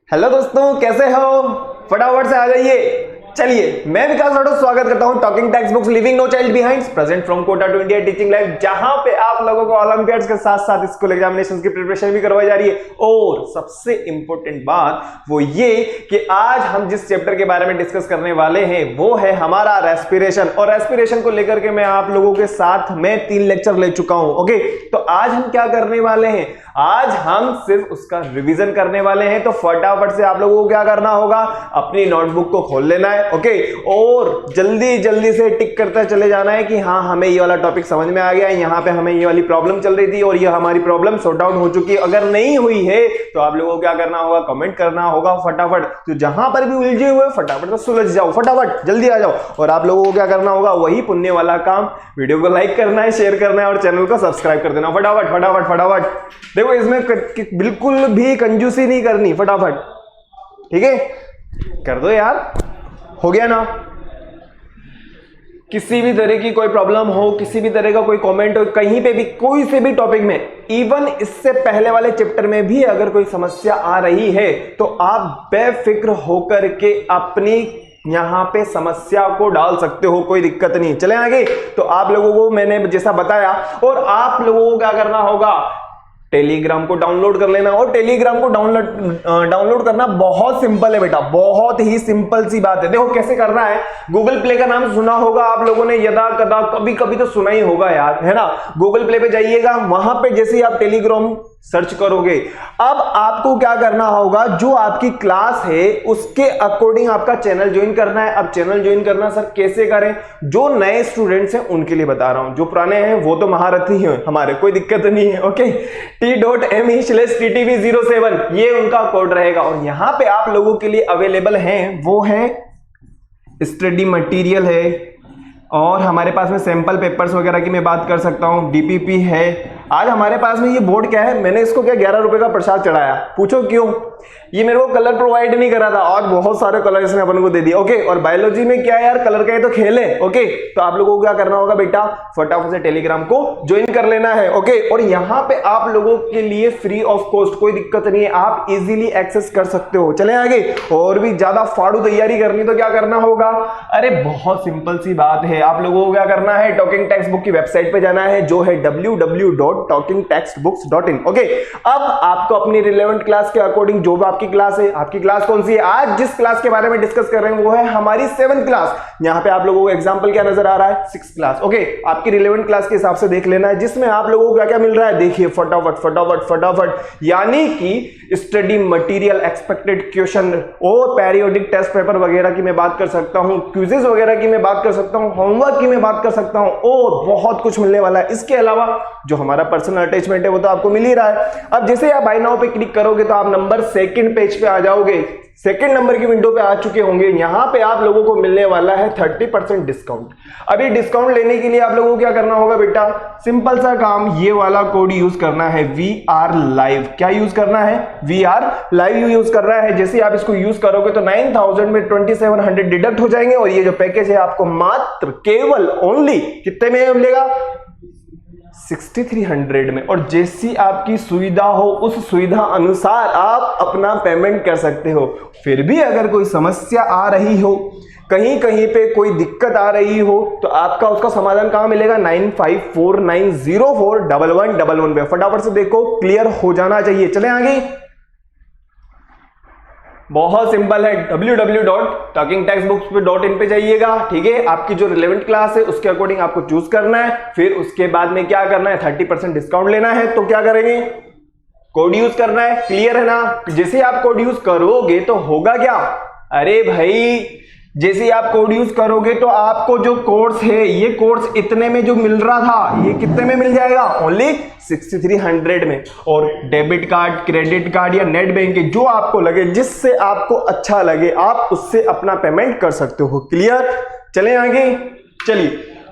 Hello दोस्तों, कैसे हो? फटाफट से आ जाइए। चलिए, मैं विकास राठौर स्वागत करता हूं talking text books living no child behind present from Kota to India teaching life, जहां पे आप लोगों को ओलंपियाड्स के साथ साथ स्कूल एग्जामिनेशंस की प्रिपरेशन भी करवाई जा रही है। और सबसे इंपॉर्टेंट बात वो ये कि आज हम जिस चैप्टर के बारे में डिस्कस करने वाले हैं वो है हमारा रेस्पिरेशन। और रेस्पिरेशन को लेकर के मैं आप लोगों के साथ में 3 लेक्चर ले चुका हूं। ओके, तो आज हम क्या करने वाले हैं? आज हम सिर्फ उसका रिवीजन करने वाले हैं। तो फटाफट से आप लोगों को क्या करना होगा, अपनी नोटबुक को खोल लेना है। ओके, और जल्दी जल्दी से टिक करते चले जाना है कि हाँ, हमें ये वाला टॉपिक समझ में आ गया है, यहाँ पे हमें ये वाली प्रॉब्लम चल रही थी और ये हमारी प्रॉब्लम सॉर्ट आउट हो चुकी है। अगर नहीं हुई है तो आप लोगों को क्या करना होगा, कमेंट करना होगा फटाफट। तो जहां पर भी उलझे हुए फटाफट से सुलझ जाओ, फटाफट जल्दी आ जाओ। और आप लोगों को क्या करना होगा, वही पुण्य वाला काम, वीडियो को लाइक करना है, शेयर करना है और चैनल को सब्सक्राइब कर देना। फटाफट फटाफट फटाफट। देखो, इसमें बिल्कुल भी कंजूसी नहीं करनी, फटाफट। ठीक है, कर दो यार, हो गया ना? किसी भी तरह की कोई प्रॉब्लम हो, किसी भी तरह का कोई कमेंट हो, कहीं पे भी कोई से भी टॉपिक में, इवन इससे पहले वाले चैप्टर में भी अगर कोई समस्या आ रही है तो आप बेफिक्र होकर के अपनी यहां पे समस्या को डाल सकते हो, कोई दिक्कत नहीं। चले आगे। तो आप लोगों को मैंने जैसा बताया, और आप लोगों को क्या करना होगा, टेलीग्राम को डाउनलोड कर लेना। और टेलीग्राम को डाउनलोड करना बहुत सिंपल है बेटा, बहुत ही सिंपल सी बात है। देखो कैसे करना है। गूगल प्ले का नाम सुना होगा आप लोगों ने, यदा कदा कभी कभी तो सुना ही होगा यार, है ना? गूगल प्ले पे जाइएगा, वहां पे जैसे ही आप टेलीग्राम सर्च करोगे, अब आपको क्या करना होगा, जो आपकी क्लास है उसके अकॉर्डिंग आपका चैनल ज्वाइन करना है। अब चैनल ज्वाइन करना सर कैसे करें? जो नए स्टूडेंट्स हैं उनके लिए बता रहा हूं, जो पुराने हैं वो तो महारथी हैं हमारे, कोई दिक्कत नहीं है। ओके, t.me/ttv07 ये उनका कोड रहेगा। और यहां पे आप लोगों के लिए अवेलेबल हैं वो है स्टडी मटेरियल है, और हमारे पास में सैंपल पेपर्स वगैरह की मैं बात कर सकता हूं, डीपीपी है। आज हमारे पास में ये बोर्ड क्या है, मैंने इसको क्या 11 रुपए का प्रसाद चढ़ाया, पूछो क्यों? ये मेरे को कलर प्रोवाइड नहीं करा था और बहुत सारे कलर इसने अपन को दे दिए। ओके, और बायोलॉजी में क्या है यार, कलर का ही तो खेल है। ओके, तो आप लोगों को क्या करना होगा बेटा, फटाफट से टेलीग्राम को ज्वाइन कर लेना है। ओके, और यहाँ पे आप लोगों के लिए फ्री ऑफ कॉस्ट, कोई दिक्कत नहीं है, आप इजीली एक्सेस कर सकते हो। चले आगे। और भी ज्यादा फाड़ू तैयारी करनी तो क्या करना होगा, अरे बहुत सिंपल सी बात है। आप लोगों को क्या करना है, टॉकिंग टेक्स्ट बुक की वेबसाइट पे जाना है, जो है www.talkingtextbooks.in। ओके, अब आपको अपनी रिलेवेंट क्लास के अकॉर्डिंग, जो भी आपकी क्लास है, आपकी क्लास कौन सी है, आज जिस क्लास के बारे में डिस्कस कर रहे हैं वो है हमारी 7th क्लास। यहां पे आप लोगों को एग्जांपल क्या नजर आ रहा है, 6th क्लास। ओके, आपकी रिलेवेंट क्लास के हिसाब से देख लेना है, जिसमें आप लोगों को क्या क्या मिल रहा है, देखिए फटाफट फटाफट फटाफट। यानी कि स्टडी मटेरियल, एक्सपेक्टेड क्वेश्चन और पेरियोडिक टेस्ट पेपर वगैरह की मैं बात कर सकता हूं, क्विजेस वगैरह की मैं बात कर सकता हूं, होमवर्क की मैं बात कर सकता हूं, और बहुत कुछ मिलने वाला है। इसके अलावा जो हमारा पर्सनल अटैचमेंट है वो तो आपको मिल ही रहा है। अब जैसे आप बाय नाउ पे क्लिक करोगे तो आप नंबर 2nd पेज पे आ जाओगे, 2nd नंबर की विंडो पे आ चुके होंगे। यहां पे आप लोगों को मिलने वाला है 30% डिस्काउंट। अभी डिस्काउंट लेने के लिए आप लोगों को क्या करना होगा बेटा, सिंपल सा काम, ये वाला कोड यूज करना है, VR लाइव। क्या यूज करना है, VR लाइव यूज कर रहा है। जैसे आप इसको यूज करोगे तो 9000 में 2700 डिडक्ट हो जाएंगे, और ये जो पैकेज है आपको मात्र केवल ओनली कितने में मिलेगा, 6300 में। और जैसी आपकी सुविधा हो उस सुविधा अनुसार आप अपना पेमेंट कर सकते हो। फिर भी अगर कोई समस्या आ रही हो, कहीं कहीं पे कोई दिक्कत आ रही हो, तो आपका उसका समाधान कहां मिलेगा, 9549041111 पे। फटाफट से देखो, क्लियर हो जाना चाहिए। चले आगे। बहुत सिंपल है, www.talkingtextbooks.in पे जाइएगा। ठीक है, आपकी जो रिलेवेंट क्लास है उसके अकॉर्डिंग आपको चूज करना है। फिर उसके बाद में क्या करना है, 30% डिस्काउंट लेना है। तो क्या करेंगे, कोड यूज करना है। क्लियर है ना? जैसे आप कोड यूज करोगे तो होगा क्या, अरे भाई जैसे आप कोड यूज करोगे तो आपको जो कोर्स है, ये कोर्स इतने में जो मिल रहा था, ये कितने में मिल जाएगा, ओनली 6300 में। और डेबिट कार्ड, क्रेडिट कार्ड या नेट बैंकिंग, जो आपको लगे, जिससे आपको अच्छा लगे, आप उससे अपना पेमेंट कर सकते हो। क्लियर? चले आगे। चलिए,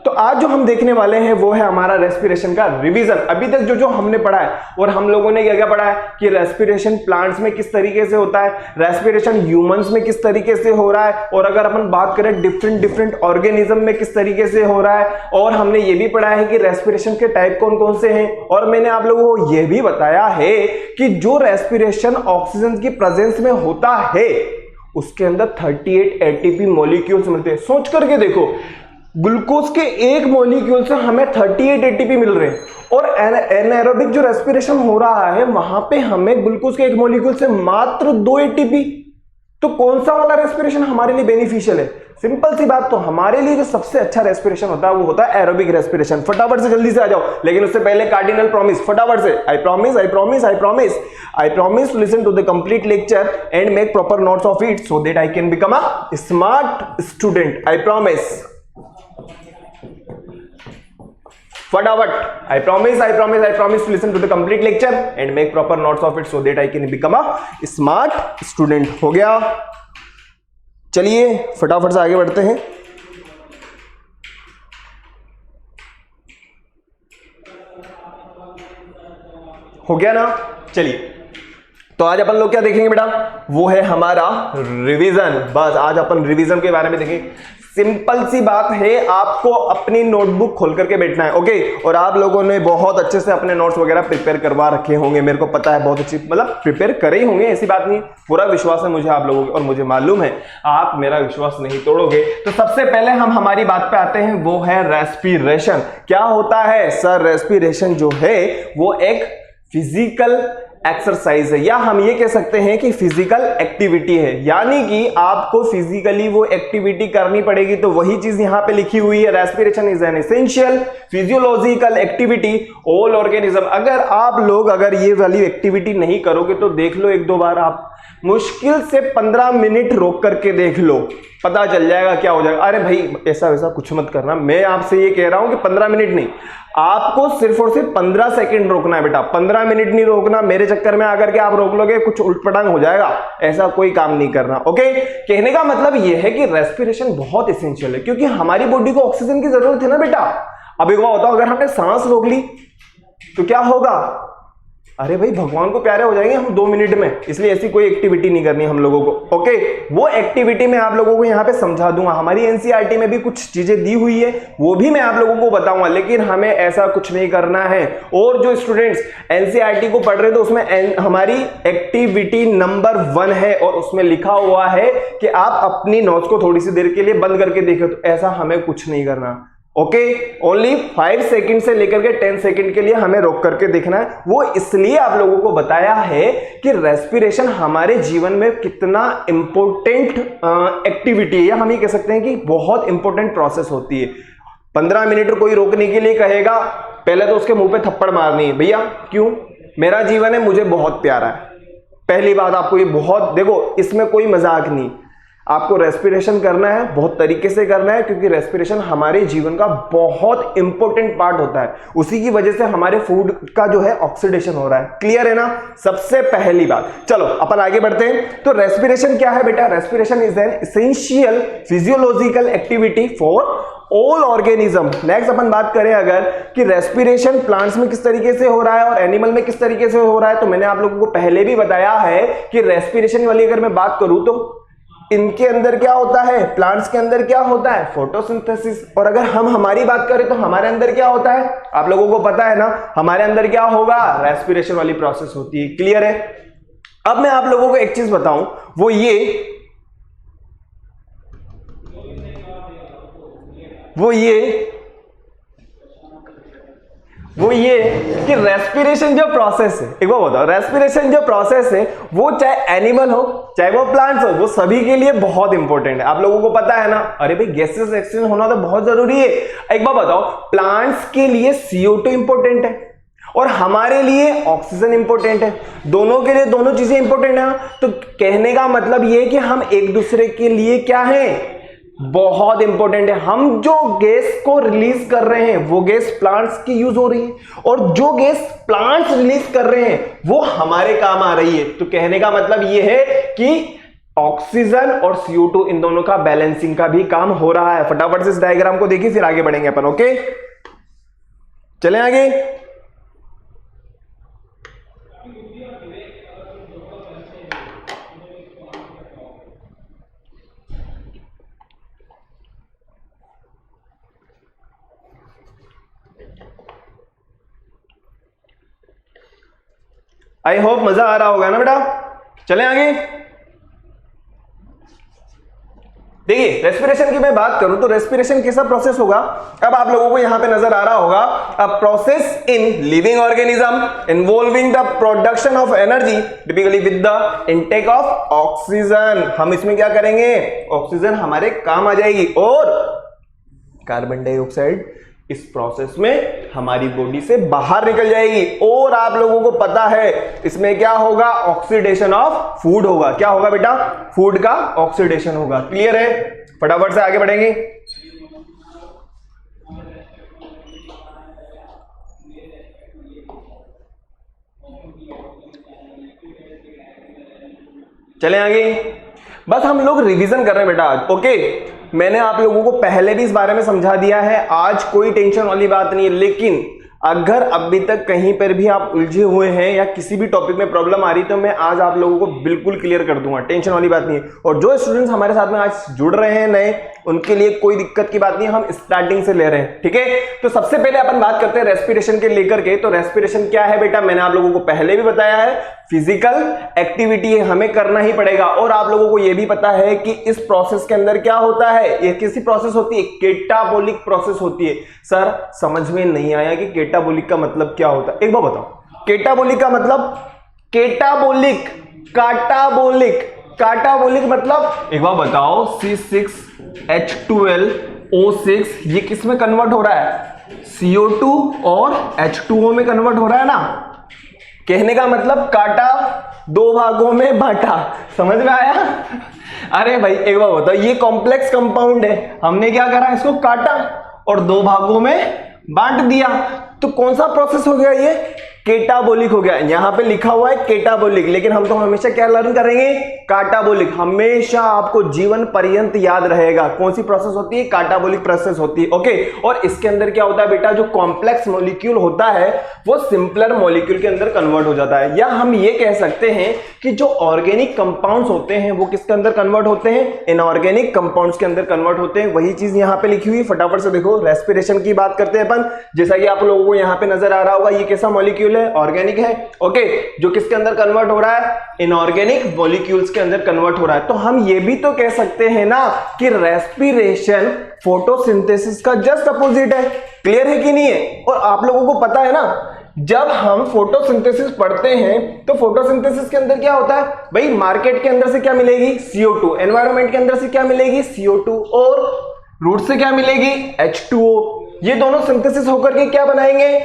तो आज जो हम देखने वाले हैं वो है हमारा रेस्पिरेशन का रिवीजन। अभी तक जो हमने पढ़ा है और हम लोगों ने क्या क्या पढ़ा है कि रेस्पिरेशन प्लांट्स में किस तरीके से होता है, रेस्पिरेशन ह्यूमंस में किस तरीके से हो रहा है, और अगर अपन बात करें डिफरेंट ऑर्गेनिज्म में किस तरीके से हो रहा है, और हमने ये भी पढ़ा है कि रेस्पिरेशन के टाइप कौन कौन से हैं, और मैंने आप लोगों को यह भी बताया है कि जो रेस्पिरेशन ऑक्सीजन की प्रेजेंस में होता है उसके अंदर 38 एटीपी मॉलिक्यूल्स मिलते हैं। सोच करके देखो, ग्लूकोज के एक मॉलिक्यूल से हमें 38 एटीपी मिल रहे हैं, और एनाएरोबिक जो रेस्पिरेशन हो रहा है वहां पे हमें ग्लूकोज के एक मॉलिक्यूल से मात्र 2 एटीपी। तो कौन सा वाला रेस्पिरेशन हमारे लिए बेनिफिशियल है? सिंपल सी बात, तो हमारे लिए जो सबसे अच्छा रेस्पिरेशन होता है वो होता है एरोबिक रेस्पिरेशन। फटाफट से जल्दी से आ जाओ, लेकिन उससे पहले कार्डिनल प्रॉमिस, फटाफट से। I promise to listen to the complete lecture and make proper notes of it so that I can become a smart student. I promise, फटाफट। I promise to listen to the complete lecture and make proper notes of it so that I can become a smart student। हो गया? चलिए फटाफट से आगे बढ़ते हैं। हो गया ना? चलिए, तो आज अपन लोग क्या देखेंगे बेटा? वो है हमारा रिवीजन। बस आज अपन रिवीजन के बारे में देखेंगे। सिंपल सी बात है, आपको अपनी नोटबुक खोल करके बैठना है, ओके? और आप लोगों ने बहुत अच्छे से अपने नोट्स वगैरह प्रिपेयर करवा रखे होंगे, मेरे को पता है, बहुत अच्छी, मतलब प्रिपेयर करे ही होंगे, ऐसी बात नहीं। पूरा विश्वास है मुझे आप लोगों को, और मुझे मालूम है आप मेरा विश्वास नहीं तोड़ोगे। तो सबसे पहले हम हमारी बात पे आते हैं, वो है रेस्पिरेशन। क्या होता है सर? रेस्पिरेशन जो है वो एक फिजिकल एक्सरसाइज है, या हम ये कह सकते हैं कि फिजिकल एक्टिविटी है, यानी कि आपको फिजिकली वो एक्टिविटी करनी पड़ेगी। तो वही चीज यहां पे लिखी हुई है, respiration is an essential physiological activity all organism. अगर ये वाली एक्टिविटी नहीं करोगे तो देख लो, एक दो बार आप मुश्किल से 15 मिनट रोक करके देख लो, पता चल जाएगा क्या हो जाएगा। अरे भाई ऐसा वैसा कुछ मत करना, मैं आपसे ये कह रहा हूं कि 15 मिनट नहीं, आपको सिर्फ और सिर्फ 15 सेकंड रोकना है बेटा, 15 मिनट नहीं रोकना। मेरे चक्कर में आकर के आप रोक लोगे कुछ उल्टपटांग हो जाएगा, ऐसा कोई काम नहीं करना, ओके? कहने का मतलब यह है कि रेस्पिरेशन बहुत एसेंशियल है, क्योंकि हमारी बॉडी को ऑक्सीजन की जरूरत है ना बेटा। अब एक बात बताओ, अगर हमने सांस रोक ली तो क्या होगा? अरे भाई भगवान को प्यारे हो जाएंगे हम 2 मिनट में, इसलिए ऐसी कोई एक्टिविटी नहीं करनी हम लोगों को, ओके? वो एक्टिविटी मैं आप लोगों को यहाँ पे समझा दूंगा, हमारी एनसीईआरटी में भी कुछ चीजें दी हुई है, वो भी मैं आप लोगों को बताऊंगा, लेकिन हमें ऐसा कुछ नहीं करना है। और जो स्टूडेंट्स एनसीईआरटी को पढ़ रहे हैं तो उसमें हमारी एक्टिविटी नंबर 1 है, और उसमें लिखा हुआ है कि आप अपनी नोट्स को थोड़ी सी देर के लिए बंद करके देखो, तो ऐसा हमें कुछ नहीं करना, ओके? ओनली 5 सेकंड से लेकर के 10 सेकंड के लिए हमें रोक करके देखना है। वो इसलिए आप लोगों को बताया है कि रेस्पिरेशन हमारे जीवन में कितना इंपॉर्टेंट एक्टिविटी है, या हम ये कह सकते हैं कि बहुत इंपॉर्टेंट प्रोसेस होती है। 15 मिनट कोई रोकने के लिए कहेगा, पहले तो उसके मुंह पे थप्पड़ मारनी है, भैया क्यों? मेरा जीवन है, मुझे बहुत प्यारा है। पहली बात आपको ये बहुत, देखो इसमें कोई मजाक नहीं, आपको रेस्पिरेशन करना है, बहुत तरीके से करना है, क्योंकि रेस्पिरेशन हमारे जीवन का बहुत इंपॉर्टेंट पार्ट होता है। उसी की वजह से हमारे फूड का जो है ऑक्सीडेशन हो रहा है। क्लियर है ना? सबसे पहली बात। चलो अपन आगे बढ़ते हैं। तो रेस्पिरेशन क्या है बेटा? Respiration is an essential physiological activity for all organism. Next अपन बात करें अगर कि रेस्पिरेशन प्लांट्स में किस तरीके से हो रहा है और एनिमल में किस तरीके से हो रहा है, तो मैंने आप लोगों को पहले भी बताया है कि रेस्पिरेशन वाली अगर मैं बात करूं तो इनके अंदर क्या होता है, प्लांट्स के अंदर क्या होता है, फोटोसिंथेसिस। और अगर हम हमारी बात करें तो हमारे अंदर क्या होता है, आप लोगों को पता है ना, हमारे अंदर क्या होगा, रेस्पिरेशन वाली प्रोसेस होती है। क्लियर है? अब मैं आप लोगों को एक चीज बताऊं, वो ये कि रेस्पिरेशन जो प्रोसेस है, एक बार बताओ, रेस्पिरेशन जो प्रोसेस है वो चाहे एनिमल हो चाहे वो प्लांट्स हो, वो सभी के लिए बहुत इंपॉर्टेंट है। आप लोगों को पता है ना? अरे भाई गैसेस एक्सचेंज होना तो बहुत जरूरी है। एक बार बताओ, प्लांट्स के लिए CO2 इंपॉर्टेंट है और हमारे लिए ऑक्सीजन इंपॉर्टेंट है, दोनों के लिए दोनों चीजें इंपॉर्टेंट है। तो कहने का मतलब ये कि हम एक दूसरे के लिए क्या है, बहुत इंपॉर्टेंट है। हम जो गैस को रिलीज कर रहे हैं वो गैस प्लांट्स की यूज हो रही है, और जो गैस प्लांट्स रिलीज कर रहे हैं वो हमारे काम आ रही है। तो कहने का मतलब ये है कि ऑक्सीजन और CO2 इन दोनों का बैलेंसिंग का भी काम हो रहा है। फटाफट से इस डायग्राम को देखिए, फिर आगे बढ़ेंगे अपन। ओके, चलें आगे। आई होप मजा आ रहा होगा ना बेटा। चलें आगे। देखिए, रेस्पिरेशन की मैं बात करूं तो रेस्पिरेशन कैसा प्रोसेस होगा, अब आप लोगों को यहां पे नजर आ रहा होगा, a process in living organism involving the production of energy typically with the intake of oxygen. हम इसमें क्या करेंगे, ऑक्सीजन हमारे काम आ जाएगी और कार्बन डाइऑक्साइड इस प्रोसेस में हमारी बॉडी से बाहर निकल जाएगी। और आप लोगों को पता है इसमें क्या होगा, ऑक्सीडेशन ऑफ फूड होगा। क्या होगा बेटा, फूड का ऑक्सीडेशन होगा। क्लियर है? फटाफट से आगे बढ़ेंगे। चलें आगे। बस हम लोग रिवीजन कर रहे हैं बेटा आज। ओके, मैंने आप लोगों को पहले भी इस बारे में समझा दिया है, आज कोई टेंशन वाली बात नहीं है। लेकिन अगर अभी तक कहीं पर भी आप उलझे हुए हैं या किसी भी टॉपिक में प्रॉब्लम आ रही तो मैं आज आप लोगों को बिल्कुल क्लियर कर दूंगा, टेंशन वाली बात नहीं है। और जो स्टूडेंट्स हमारे साथ में आज जुड़ रहे हैं नए, उनके लिए कोई दिक्कत की बात नहीं, हम स्टार्टिंग से ले रहे हैं। ठीक है, तो सबसे पहले अपन बात करते हैं रेस्पिरेशन के लेकर के। तो रेस्पिरेशन क्या है बेटा, मैंने आप लोगों को पहले भी बताया है, फिजिकल एक्टिविटी है, हमें करना ही पड़ेगा। और आप लोगों को यह भी पता है कि इस प्रोसेस के अंदर क्या होता है, ये कैसी प्रोसेस होती है, केटाबोलिक प्रोसेस होती है। सर समझ में नहीं आया कि केटाबोलिक का मतलब क्या होता है, एक बार बताओ। केटाबोलिक का मतलब, केटाबोलिक, काटाबोलिक, काटाबोलिक मतलब एक बार बताओ, C6H12O6 ये किस में कन्वर्ट हो रहा है, CO2 और H2O में कन्वर्ट हो रहा है ना। कहने का मतलब काटा दो भागों में बांटा, समझ में आया? अरे भाई एक बार बताओ, ये कॉम्प्लेक्स कंपाउंड है, हमने क्या करा, इसको काटा और दो भागों में बांट दिया, तो कौन सा प्रोसेस हो गया, ये केटाबोलिक हो गया। यहां पे लिखा हुआ है केटाबोलिक, लेकिन हम तो हमेशा क्या लर्न करेंगे, काटाबोलिक। हमेशा आपको जीवन पर्यंत याद रहेगा कौन सी प्रोसेस होती है, काटाबोलिक प्रोसेस होती है। ओके, और इसके अंदर क्या होता है बेटा, जो कॉम्प्लेक्स मॉलिक्यूल होता है वो सिंपलर मॉलिक्यूल के अंदर कन्वर्ट हो जाता है। या हम ये कह सकते हैं कि जो ऑर्गेनिक कंपाउंड्स होते हैं वो किसके अंदर कन्वर्ट होते हैं, इनऑर्गेनिक कंपाउंड्स के अंदर कन्वर्ट होते हैं। वही चीज यहां पे लिखी हुई, फटाफट से देखो। रेस्पिरेशन की बात करते हैं अपन, जैसा कि आप लोगों को यहां पे नजर आ रहा होगा, ये कैसा मॉलिक्यूल है, ऑर्गेनिक है। ओके, जो किसके अंदर कन्वर्ट हो रहा है, इनऑर्गेनिक मॉलिक्यूल्स के अंदर कन्वर्ट हो रहा है। तो हम ये भी तो कह सकते हैं ना कि रेस्पिरेशन फोटोसिंथेसिस का जस्ट अपोजिट है। क्लियर है कि नहीं है? और आप लोगों को पता है ना, जब हम फोटोसिंथेसिस पढ़ते हैं तो फोटोसिंथेसिस के अंदर क्या होता है भाई, मार्केट के अंदर से क्या मिलेगी, CO2, एनवायरमेंट के अंदर से क्या मिलेगी, CO2, और रूट से क्या मिलेगी, H2O। ये दोनों सिंथेसिस होकर के क्या बनाएंगे,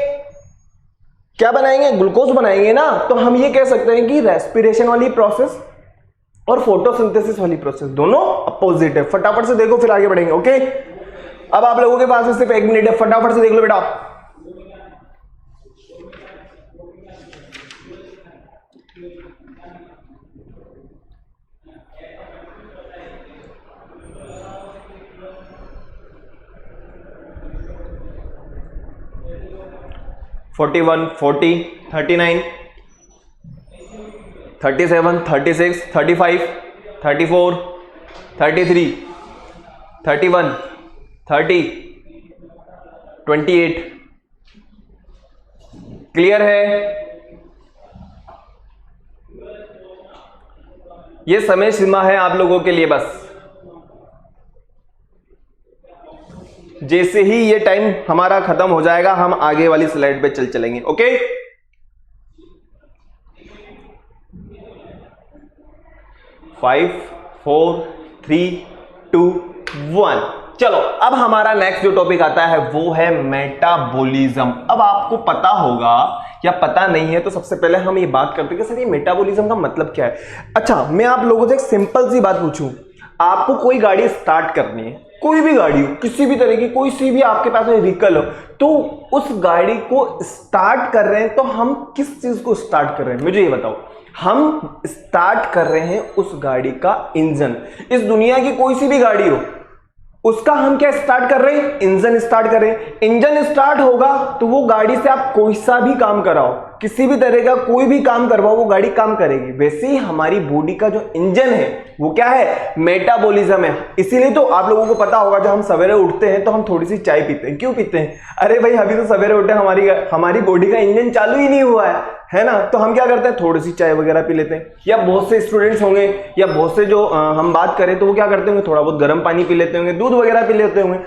क्या बनाएंगे, ग्लूकोज बनाएंगे ना। तो हम ये कह सकते हैं कि रेस्पिरेशन वाली प्रोसेस और फोटोसिंथेसिस वाली प्रोसेस दोनों अपोजिट है। फटाफट से देखो, फिर आगे बढ़ेंगे। ओके, अब आप लोगों के पास सिर्फ 1 मिनट है, फटाफट से देख लो बेटा। फोर्टी 40, 39, 37, 36, 35, 34, 33, 31, 30, 28। क्लियर है? ये समय सीमा है आप लोगों के लिए। बस जैसे ही ये टाइम हमारा खत्म हो जाएगा, हम आगे वाली स्लाइड पे चलेंगे। Okay, five, 4, 3, 2, 1। चलो, अब हमारा नेक्स्ट जो टॉपिक आता है वो है मेटाबॉलिज्म। अब आपको पता होगा या पता नहीं है, तो सबसे पहले हम ये बात करते हैं कि सर ये मेटाबॉलिज्म का मतलब क्या है। अच्छा, मैं आप लोगों से एक सिंपल सी बात पूछूं, आपको कोई गाड़ी स्टार्ट करनी है, कोई भी गाड़ी हो, किसी भी तरह की, कोई सी भी आपके पास में व्हीकल हो, तो उस गाड़ी को स्टार्ट कर रहे हैं तो हम किस चीज को स्टार्ट कर रहे हैं, मुझे ये बताओ। हम स्टार्ट कर रहे हैं उस गाड़ी का इंजन। इस दुनिया की कोई सी भी गाड़ी हो, उसका हम क्या स्टार्ट कर रहे हैं? इंजन स्टार्ट कर रहे हैं। इंजन स्टार्ट होगा तो वो गाड़ी से आप कोई सा भी काम कराओ, किसी भी तरह का कोई भी काम करवाओ, वो गाड़ी काम करेगी। वैसे ही हमारी बॉडी का जो इंजन है वो क्या है? मेटाबॉलिज्म है। इसीलिए तो आप लोगों को पता होगा, जब हम सवेरे उठते हैं तो हम थोड़ी सी चाय पीते हैं। क्यों पीते हैं? अरे भाई अभी तो सवेरे उठे, हमारी बॉडी का इंजन चालू ही नहीं हुआ है ना? तो हम क्या करते हैं? थोड़ी सी चाय वगैरह पी लेते हैं। या बहुत से स्टूडेंट्स होंगे या बहुत से जो हम बात करें तो वो क्या करते होंगे? थोड़ा बहुत गर्म पानी पी लेते होंगे, दूध वगैरह पी लेते होंगे।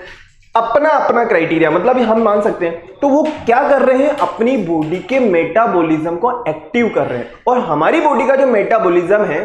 अपना अपना क्राइटेरिया, मतलब हम मान सकते हैं। तो वो क्या कर रहे हैं? अपनी बॉडी के मेटाबॉलिज्म को एक्टिव कर रहे हैं। और हमारी बॉडी का जो मेटाबॉलिज्म है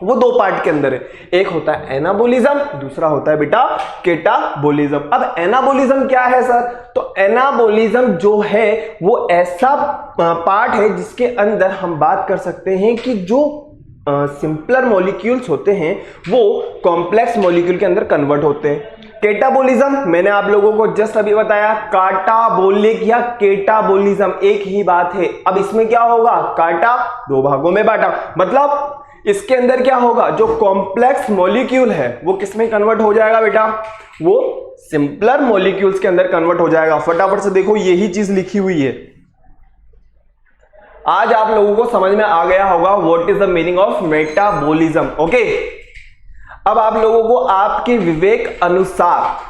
वो दो पार्ट के अंदर है। एक होता है एनाबॉलिज्म, दूसरा होता है बेटा केटाबॉलिज्म। अब एनाबॉलिज्म क्या है सर? तो एनाबॉलिज्म जो है वो ऐसा पार्ट है जिसके अंदर हम बात कर सकते हैं कि जो सिंपलर मॉलिक्यूल्स होते हैं वो कॉम्प्लेक्स मॉलिक्यूल के अंदर कन्वर्ट होते हैं। केटाबॉलिज्म मैंने आप लोगों को जस्ट अभी बताया, काटाबोलिक या केटाबॉलिज्म एक ही बात है। अब इसमें क्या होगा? काटा दो भागों में बांटा, मतलब इसके अंदर क्या होगा? जो कॉम्प्लेक्स मॉलिक्यूल है वो किस में कन्वर्ट हो जाएगा बेटा? वो सिंपलर मॉलिक्यूल्स के अंदर कन्वर्ट हो जाएगा। फटाफट से देखो, यही चीज लिखी हुई है। आज आप लोगों को समझ में आ गया होगा what is the meaning of metabolism. Okay, अब आप लोगों को आपके विवेक अनुसार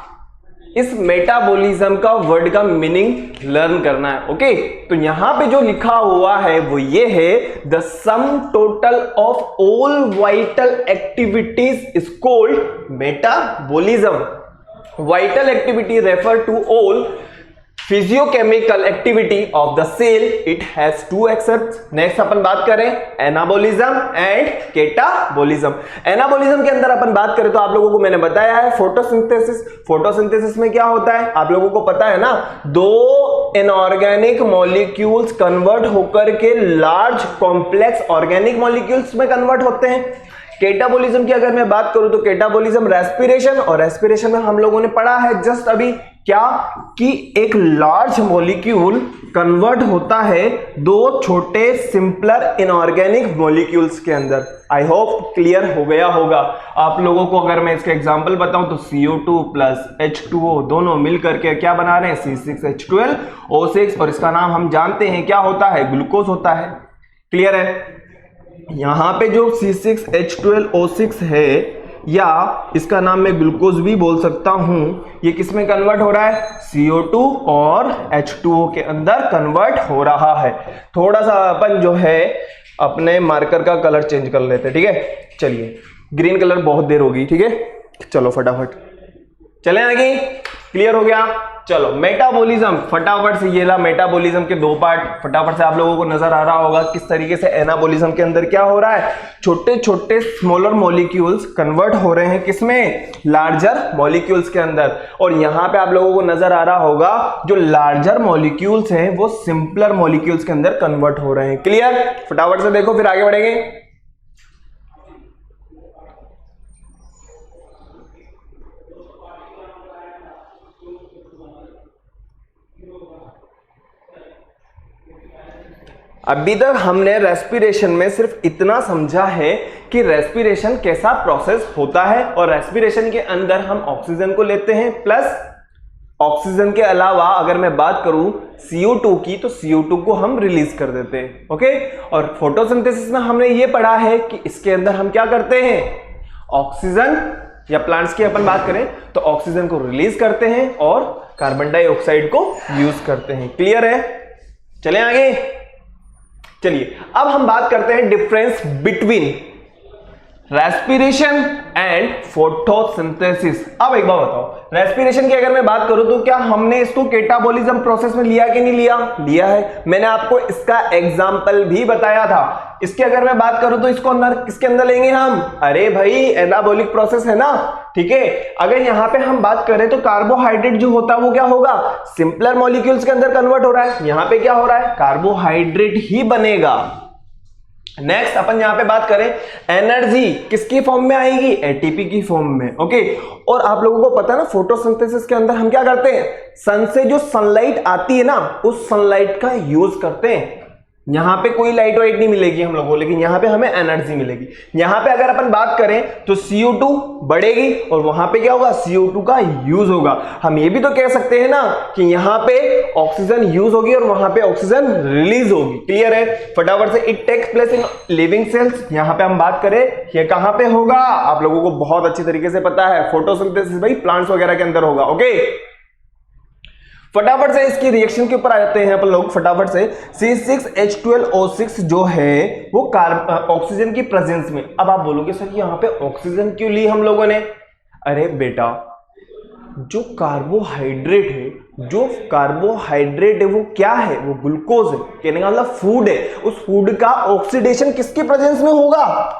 इस मेटाबॉलिज्म का वर्ड का मीनिंग लर्न करना है। ओके, तो यहां पे जो लिखा हुआ है वो ये है, the sum total of all vital activities is called metabolism. Vital activity refer to all physiochemical activity of the cell, it has to accepts. Next अपन बात करें एनाबॉलिज्म एंड केटाबॉलिज्म। एनाबॉलिज्म के अंदर अपन बात करें तो आप लोगों को मैंने बताया है फोटोसिंथेसिस। फोटोसिंथेसिस में क्या होता है आप लोगों को पता है ना? दो इनऑर्गेनिक मॉलिक्यूल्स कन्वर्ट होकर के लार्ज कॉम्प्लेक्स ऑर्गेनिक मॉलिक्यूल्स में कन्वर्ट होते हैं। केटाबॉलिज्म की अगर मैं बात करूं तो केटाबॉलिज्म रेस्पिरेशन, और रेस्पिरेशन में हम लोगों ने पढ़ा है जस्ट अभी क्या कि एक लार्ज मॉलिक्यूल कन्वर्ट होता है दो छोटे सिंपलर इनऑर्गेनिक मॉलिक्यूल्स के अंदर। आई होप क्लियर हो गया होगा आप लोगों को। अगर मैं इसका एग्जांपल बताऊं तो CO2 प्लस H2O दोनों मिलकर के क्या बना रहे हैं? C6H12O6, और इसका नाम हम जानते हैं क्या होता है? ग्लूकोज होता है। क्लियर है? यहां पे जो C6H12O6 है या इसका नाम मैं ग्लूकोज भी बोल सकता हूं, ये किस में कन्वर्ट हो रहा है? CO2 और H2O के अंदर कन्वर्ट हो रहा है। थोड़ा सा अपन जो है अपने मार्कर का कलर चेंज कर लेते हैं, ठीक है? चलिए, ग्रीन कलर बहुत देर होगी, ठीक है? चलो फटाफट चले आगे। क्लियर हो गया? चलो मेटाबॉलिज्म, फटाफट से ये ला मेटाबॉलिज्म के दो पार्ट फटाफट से आप लोगों को नजर आ रहा होगा किस तरीके से एनाबॉलिज्म के अंदर क्या हो रहा है? छोटे छोटे स्मॉलर मॉलिक्यूल्स कन्वर्ट हो रहे हैं किसमें? लार्जर मॉलिक्यूल्स के अंदर। और यहां पे आप लोगों को नजर आ रहा होगा जो लार्जर मॉलिक्यूल्स हैं वो सिंपलर मॉलिक्यूल्स के अंदर कन्वर्ट हो रहे हैं। क्लियर? फटाफट से देखो फिर आगे बढ़ेंगे। अभी तक हमने रेस्पिरेशन में सिर्फ इतना समझा है कि रेस्पिरेशन कैसा प्रोसेस होता है, और रेस्पिरेशन के अंदर हम ऑक्सीजन को लेते हैं, प्लस ऑक्सीजन के अलावा अगर मैं बात करूं CO2 की तो CO2 को हम रिलीज कर देते हैं। ओके, और फोटोसिंथेसिस में हमने ये पढ़ा है कि इसके अंदर हम क्या करते हैं? ऑक्सीजन, या प्लांट्स की अपन बात करें तो ऑक्सीजन को रिलीज करते हैं और कार्बन डाइऑक्साइड को यूज करते हैं। क्लियर है? चलें आगे। चलिए अब हम बात करते हैं difference between respiration and photosynthesis. अब एक बात बताओ, रेस्पिरेशन की अगर मैं बात करूं तो क्या हमने इसको केटाबॉलिज्म प्रोसेस में लिया कि नहीं लिया? लिया है। मैंने आपको इसका एग्जांपल भी बताया था। इसकी अगर मैं बात करूं तो इसको अंदर किसके अंदर लेंगे हम? अरे भाई एनाबॉलिक प्रोसेस है ना, ठीक है? अगर यहां पे हम बात करें तो कार्बोहाइड्रेट जो होता है वो क्या होगा? सिंपलर मॉलिक्यूल्स के अंदर कन्वर्ट हो रहा है। यहां पे क्या हो रहा है? कार्बोहाइड्रेट ही बनेगा। नेक्स्ट अपन यहां पे बात करें, एनर्जी किसकी फॉर्म में आएगी? एटीपी की फॉर्म में। ओके, और आप लोगों को पता है ना फोटोसिंथेसिस के अंदर हम क्या करते हैं? सन से जो सनलाइट आती है ना, उस सनलाइट का यूज करते हैं। यहां पे कोई लाइट वाइट नहीं मिलेगी हम लोगों को, लेकिन यहां पे हमें एनर्जी मिलेगी। यहां पे अगर अपन बात करें तो CO2 बढ़ेगी और वहां पे क्या होगा, CO2 का यूज होगा। हम ये भी तो कह सकते हैं ना कि यहां पे ऑक्सीजन यूज होगी और वहां पे ऑक्सीजन रिलीज होगी। क्लियर है? फटाफट से it takes place in living cells. यहां पे हम बात करें ये कहां पे होगा, आप लोगों को बहुत अच्छी तरीके से पता है, फोटोसिंथेसिस भाई प्लांट्स वगैरह के अंदर होगा। ओके, फटाफट से इसकी रिएक्शन के ऊपर आ जाते हैं अपन लोग फटाफट से। C6H12O6 जो है वो ऑक्सीजन की प्रेजेंस में। अब आप बोलोगे सर यहां पे ऑक्सीजन क्यों ली हम लोगों ने? अरे बेटा, जो कार्बोहाइड्रेट है वो क्या है, वो ग्लूकोज है, कहने का मतलब फूड है। उस फूड का ऑक्सीडेशन किसकी प्रेजेंस में होगा?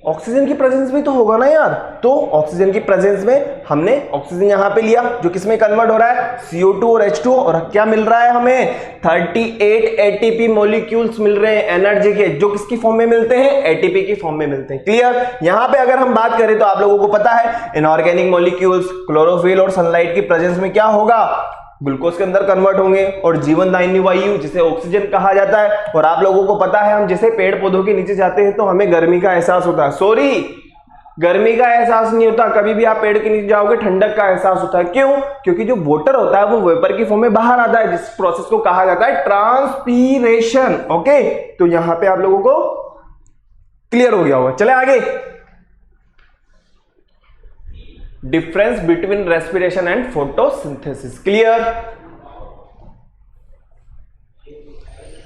ऑक्सीजन की प्रेजेंस में तो होगा ना यार। तो ऑक्सीजन की प्रेजेंस में हमने ऑक्सीजन यहां पे लिया जो किसमें कन्वर्ट हो रहा है, CO2 और H2, और क्या मिल रहा है हमें, 38 ATP मॉलिक्यूल्स मिल रहे हैं एनर्जी के, जो किसकी फॉर्म में मिलते हैं, ATP की फॉर्म में मिलते हैं। क्लियर? यहां पे अगर हम बात करें तो आप लोगों को पता है इनऑर्गेनिक मॉलिक्यूल्स क्लोरोफिल और सनलाइट की प्रेजेंस में क्या होगा, ग्लूकोज के अंदर कन्वर्ट होंगे और जीवनदायिनी वायु जिसे ऑक्सीजन कहा जाता है। और आप लोगों को पता है हम जैसे पेड़ पौधों के नीचे जाते हैं तो हमें गर्मी का एहसास होता है, सॉरी गर्मी का एहसास नहीं होता, कभी भी आप पेड़ के नीचे जाओगे ठंडक का एहसास होता है। क्यों? क्योंकि जो वाटर होता है वो वेपर की फॉर्म में बाहर आता है, जिस प्रोसेस को कहा जाता है ट्रांसपीरेशन। ओके, तो यहां पे आप लोगों को क्लियर हो गया होगा। चले आगे, difference between respiration and photosynthesis. Clear?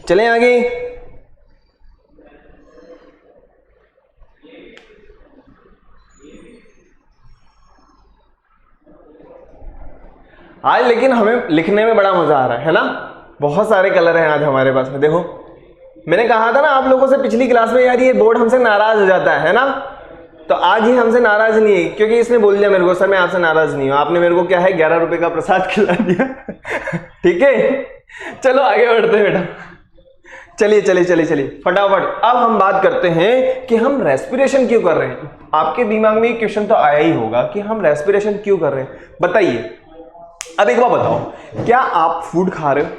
चलें आगे। आज लेकिन हमें लिखने में बड़ा मजा आ रहा है ना, बहुत सारे कलर हैं आज हमारे पास में। देखो मैंने कहा था ना आप लोगों से पिछली क्लास में, यार ये बोर्ड हमसे नाराज हो जाता है ना, तो आज ही हमसे नाराज नहीं है, क्योंकि इसने बोल दिया मेरे को सर मैं आपसे नाराज नहीं हूं, आपने मेरे को क्या है 11 रुपए का प्रसाद खिला दिया। ठीक है, चलो आगे बढ़ते हैं बेटा। चलिए चलिए चलिए चलिए फटाफट। अब हम बात करते हैं कि हम रेस्पिरेशन क्यों कर रहे हैं। आपके दिमाग में ये क्वेश्चन तो आया ही होगा कि हम रेस्पिरेशन क्यों कर रहे हैं, बताइए। अब एक बात बताओ, क्या आप फूड खा रहे हो?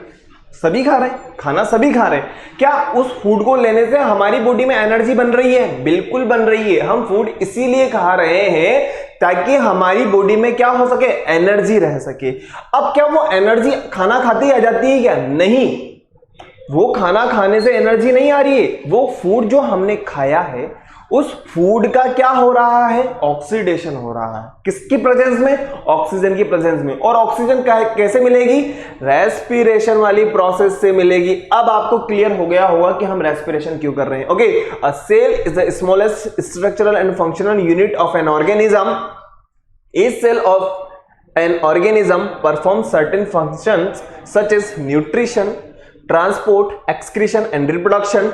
सभी खा रहे हैं, खाना सभी खा रहे हैं। क्या उस फूड को लेने से हमारी बॉडी में एनर्जी बन रही है? बिल्कुल बन रही है। हम फूड इसीलिए खा रहे हैं ताकि हमारी बॉडी में क्या हो सके, एनर्जी रह सके। अब क्या वो एनर्जी खाना खाते ही आ जाती है क्या? नहीं, वो खाना खाने से एनर्जी नहीं आ रही है। वो फूड जो हमने खाया है उस फूड का क्या हो रहा है, ऑक्सीडेशन हो रहा है। किसकी प्रेजेंस में? ऑक्सीजन की प्रेजेंस में। और ऑक्सीजन कैसे मिलेगी? रेस्पिरेशन वाली प्रोसेस से मिलेगी। अब आपको क्लियर हो गया होगा कि हम रेस्पिरेशन क्यों कर रहे हैं। Okay, a cell is the smallest structural and functional unit of an organism. Each cell of an organism performs certain functions such as nutrition, transport, excretion and reproduction.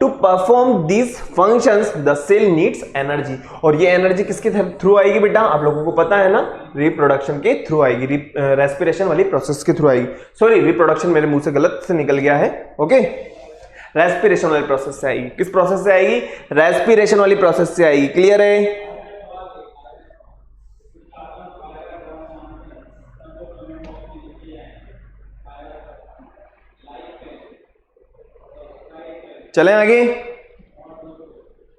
To perform these functions, the cell needs energy. और ये energy किसके through आएगी बेटा? आप लोगों को पता है ना, रिप्रोडक्शन के थ्रू आएगी, रेस्पिरेशन वाली प्रोसेस के थ्रू आएगी। सॉरी, रिप्रोडक्शन मेरे मुंह से गलत से निकल गया है। ओके, रेस्पिरेशन वाली प्रोसेस से आएगी। किस प्रोसेस से आएगी? रेस्पिरेशन वाली प्रोसेस से आएगी। क्लियर है? चलें आगे।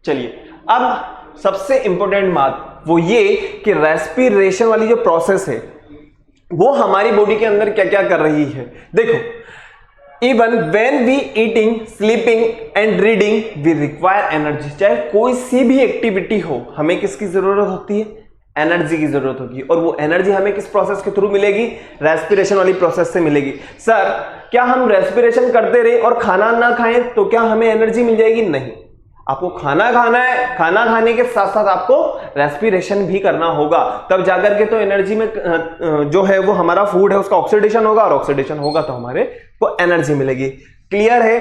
चलिए, अब सबसे इंपॉर्टेंट बात वो ये कि रेस्पिरेशन वाली जो प्रोसेस है वो हमारी बॉडी के अंदर क्या क्या कर रही है। देखो, even when we eating, sleeping and reading we require energy. चाहे कोई सी भी एक्टिविटी हो, हमें किसकी जरूरत होती है? एनर्जी की जरूरत होगी। और वो एनर्जी हमें किस प्रोसेस के थ्रू मिलेगी? रेस्पिरेशन वाली प्रोसेस से मिलेगी। सर, क्या हम रेस्पिरेशन करते रहे और खाना ना खाएं तो क्या हमें एनर्जी मिल जाएगी? नहीं, आपको खाना खाना है, खाना खाने के साथ साथ आपको रेस्पिरेशन भी करना होगा, तब जाकर के तो एनर्जी में जो है वो हमारा फूड है उसका ऑक्सीडेशन होगा, और ऑक्सीडेशन होगा तो हमारे को एनर्जी मिलेगी। क्लियर है?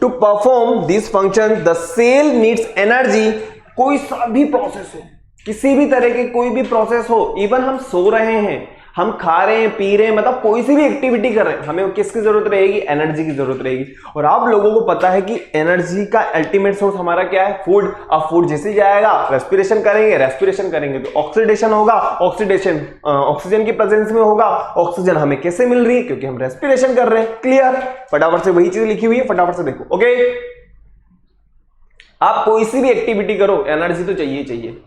To perform this function the cell needs energy. कोई सा भी प्रोसेस हो, किसी भी तरह की कोई भी प्रोसेस हो, इवन हम सो रहे हैं, हम खा रहे हैं, पी रहे हैं, मतलब कोई सी भी एक्टिविटी कर रहे हैं, हमें किसकी जरूरत रहेगी? एनर्जी की जरूरत रहेगी। और आप लोगों को पता है कि एनर्जी का अल्टीमेट सोर्स हमारा क्या है? फूड। अब फूड जैसे जाएगा, रेस्पिरेशन करेंगे तो ऑक्सीडेशन होगा, ऑक्सीडेशन ऑक्सीजन की प्रेजेंस में होगा। ऑक्सीजन हमें कैसे मिल रही है? क्योंकि हम रेस्पिरेशन कर रहे हैं। क्लियर? फटाफट से वही चीज लिखी हुई है, फटाफट से देखो। ओके, आप कोई सी भी एक्टिविटी करो, एनर्जी तो चाहिए चाहिए।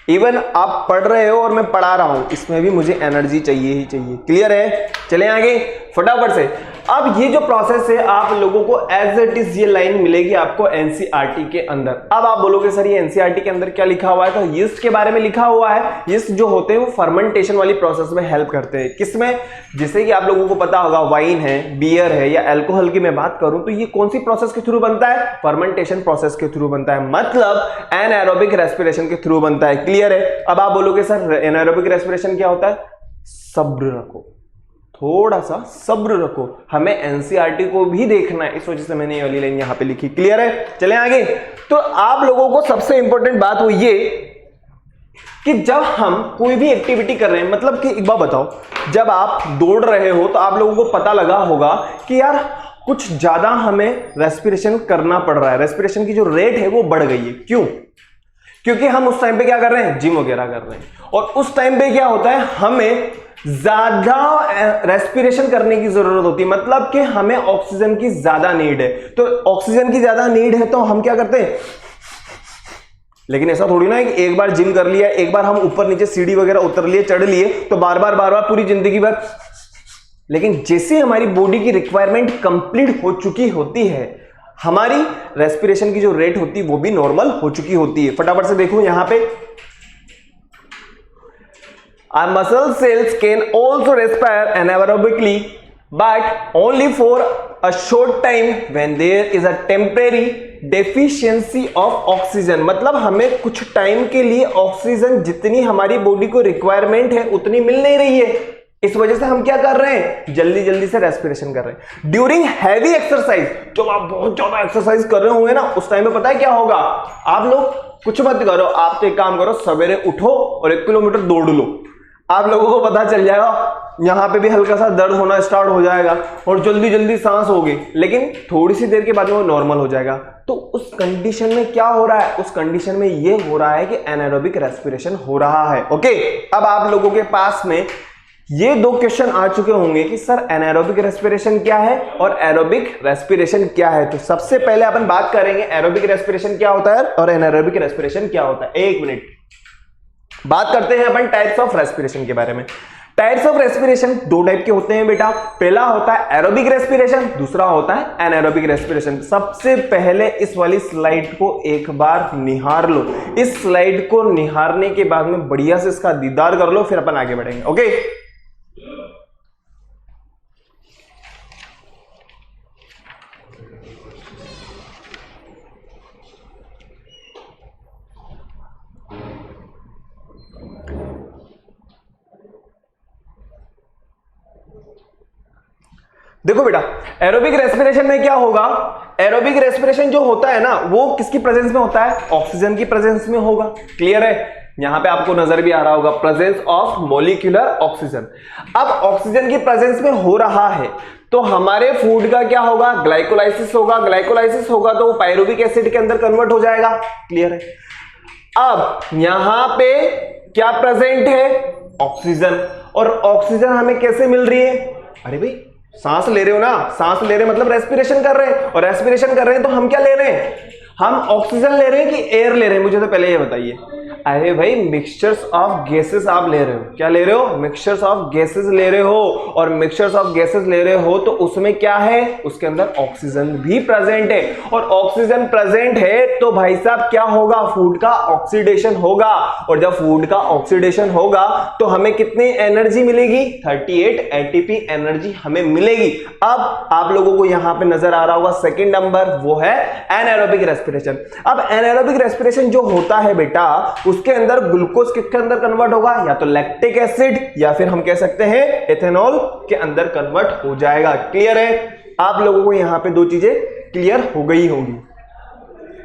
इवन आप पढ़ रहे हो और मैं पढ़ा रहा हूं, इसमें भी मुझे एनर्जी चाहिए ही चाहिए। क्लियर है? चले आगे फटाफट से। अब ये जो प्रोसेस है आप लोगों को एज इट इज ये लाइन मिलेगी आपको एनसीईआरटी के अंदर। अब आप बोलोगे सर ये एनसीईआरटी के अंदर क्या लिखा हुआ है? तो यीस्ट के बारे में लिखा हुआ है। यीस्ट जो होते हैं वो फर्मेंटेशन वाली प्रोसेस में हेल्प करते हैं। किसमें? जैसे कि आप लोगों को पता होगा वाइन है, बियर है या अल्कोहल की मैं बात करूं तो ये कौन सी प्रोसेस के थ्रू बनता है? फर्मेंटेशन प्रोसेस के थ्रू बनता है, मतलब एनाएरोबिक रेस्पिरेशन के थ्रू बनता है। क्लियर है? अब आप बोलोगे सर एनाएरोबिक रेस्पिरेशन क्या होता है? सब्र रखो, थोड़ा सा सब्र रखो, हमें एनसीईआरटी को भी देखना है, इस वजह से मैंने ये वाली लाइन यहां पे लिखी। क्लियर है? चले आगे। तो आप लोगों को सबसे इंपॉर्टेंट बात वो ये कि जब हम कोई भी एक्टिविटी कर रहे हैं, मतलब कि एक बात बताओ, जब आप दौड़ रहे हो तो आप लोगों को पता लगा होगा कि यार कुछ ज्यादा हमें रेस्पिरेशन करना पड़ रहा है, रेस्पिरेशन की जो रेट है वो बढ़ गई है। क्यों? क्योंकि हम उस टाइम पे क्या कर रहे हैं? जिम वगैरह कर रहे हैं। और उस टाइम पे क्या होता है? हमें ज्यादा रेस्पिरेशन करने की जरूरत होती है, मतलब कि हमें ऑक्सीजन की ज्यादा नीड है। तो ऑक्सीजन की ज्यादा नीड है तो हम क्या करते हैं? लेकिन ऐसा थोड़ी ना है कि एक बार जिम कर लिया, एक बार हम ऊपर नीचे सीढ़ी वगैरह उतर लिए, चढ़ लिए तो बार बार पूरी जिंदगी भर। लेकिन जैसे हमारी बॉडी की रिक्वायरमेंट कंप्लीट हो चुकी होती है, हमारी रेस्पिरेशन की जो रेट होती है वो भी नॉर्मल हो चुकी होती है। फटाफट से देखो यहां पे, our muscle cells can also respire anaerobically but only for a short time when there is a temporary deficiency of oxygen। मतलब हमें कुछ टाइम के लिए ऑक्सीजन जितनी हमारी बॉडी को रिक्वायरमेंट है उतनी मिल नहीं रही है। इस वजह से हम क्या कर रहे हैं? जल्दी जल्दी से रेस्पिरेशन कर रहे हैं। ड्यूरिंग हैवी एक्सरसाइज, जब आप बहुत ज्यादा एक्सरसाइज कर रहे होंगे ना, उस टाइम में पता है क्या होगा? आप लोग कुछ मत करो, आप तो एक काम करो, सवेरे उठो और 1 किलोमीटर दौड़ लो। आप लोगों को पता चल जाएगा, यहां पे भी हल्का सा दर्द होना स्टार्ट हो जाएगा और जल्दी जल्दी सांस होगी, लेकिन थोड़ी सी देर के बाद में वो नॉर्मल हो जाएगा। तो उस कंडीशन में क्या हो रहा है? उस कंडीशन में ये हो रहा है कि एनाएरोबिक रेस्पिरेशन हो रहा है। ओके, अब आप लोगों के पास में ये 2 क्वेश्चन आ चुके होंगे कि सर एनाएरोबिक रेस्पिरेशन क्या है और एरोबिक रेस्पिरेशन क्या है। तो सबसे पहले अपन बात करेंगे एरोबिक रेस्पिरेशन क्या होता है और एनाएरोबिक रेस्पिरेशन क्या होता है। 1 मिनट बात करते हैं अपन टाइप्स ऑफ रेस्पिरेशन के बारे में। टाइप्स ऑफ रेस्पिरेशन 2 टाइप के होते हैं बेटा। पहला होता है एरोबिक रेस्पिरेशन, दूसरा होता है एनाएरोबिक रेस्पिरेशन। सबसे पहले इस वाली स्लाइड को एक बार निहार लो। इस स्लाइड को निहारने के बाद में बढ़िया से इसका दीदार कर लो, फिर अपन आगे बढ़ेंगे। ओके, देखो बेटा, एरोबिक रेस्पिरेशन में क्या होगा? एरोबिक रेस्पिरेशन जो होता है ना वो किसकी प्रेजेंस में होता है? ऑक्सीजन की प्रेजेंस में होगा। क्लियर है? यहां पे आपको नजर भी आ रहा होगा प्रेजेंस ऑफ मॉलिक्यूलर ऑक्सीजन। अब ऑक्सीजन की प्रेजेंस में हो रहा है तो हमारे फूड का क्या होगा? ग्लाइकोलाइसिस होगा। ग्लाइकोलाइसिस होगा तो वो पायरुविक एसिड के अंदर कन्वर्ट हो जाएगा। क्लियर है? अब यहां पे क्या प्रेजेंट है? ऑक्सीजन। और ऑक्सीजन हमें कैसे मिल रही है? अरे भाई सांस ले रहे हो ना, सांस ले रहे मतलब रेस्पिरेशन कर रहे हैं, और रेस्पिरेशन कर रहे हैं तो हम क्या ले रहे हैं? हम ऑक्सीजन ले रहे हैं कि एयर ले रहे हैं? मुझे तो पहले ये बताइए। अरे भाई मिक्सचर्स ऑफ गैसेस आप ले रहे हो। क्या ले रहे हो? मिक्सचर्स ऑफ गैसेस ले रहे हो। और मिक्सचर्स ऑफ गैसेस ले रहे हो तो उसमें क्या है? उसके अंदर ऑक्सीजन भी प्रेजेंट है। और ऑक्सीजन प्रेजेंट है तो भाई साहब क्या होगा? फूड का ऑक्सीडेशन होगा। और जब फूड का ऑक्सीडेशन होगा तो हमें कितनी एनर्जी मिलेगी? 38 एटीपी एनर्जी हमें मिलेगी। अब आप लोगों को यहां पे नजर आ रहा होगा सेकंड नंबर, वो है एनाएरोबिक रेस्पिरेशन। अब एनाएरोबिक रेस्पिरेशन जो होता है बेटा, उसके अंदर ग्लूकोज किसके अंदर कन्वर्ट होगा? या तो लैक्टिक एसिड या फिर हम कह सकते हैं एथेनॉल के अंदर कन्वर्ट हो जाएगा। क्लियर है? आप लोगों को यहां पे 2 चीजें क्लियर हो गई होंगी।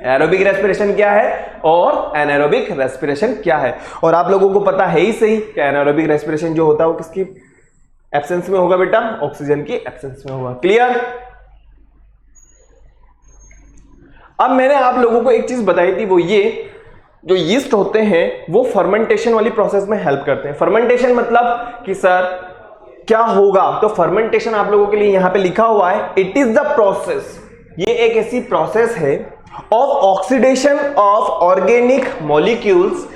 एरोबिक रेस्पिरेशन क्या है और एनारोबिक रेस्पिरेशन क्या है। और आप लोगों को पता है ही सही कि एनारोबिक रेस्पिरेशन जो होता है वो किसकी एब्सेंस में होगा बेटा, ऑक्सीजन की एब्सेंस में होगा। क्लियर। अब मैंने आप लोगों को एक चीज बताई थी, वो ये जो यीस्ट होते हैं वो फर्मेंटेशन वाली प्रोसेस में हेल्प करते हैं। फर्मेंटेशन मतलब कि सर क्या होगा, तो फर्मेंटेशन आप लोगों के लिए यहां पे लिखा हुआ है, इट इज द प्रोसेस, ये एक ऐसी प्रोसेस है of oxidation of organic molecules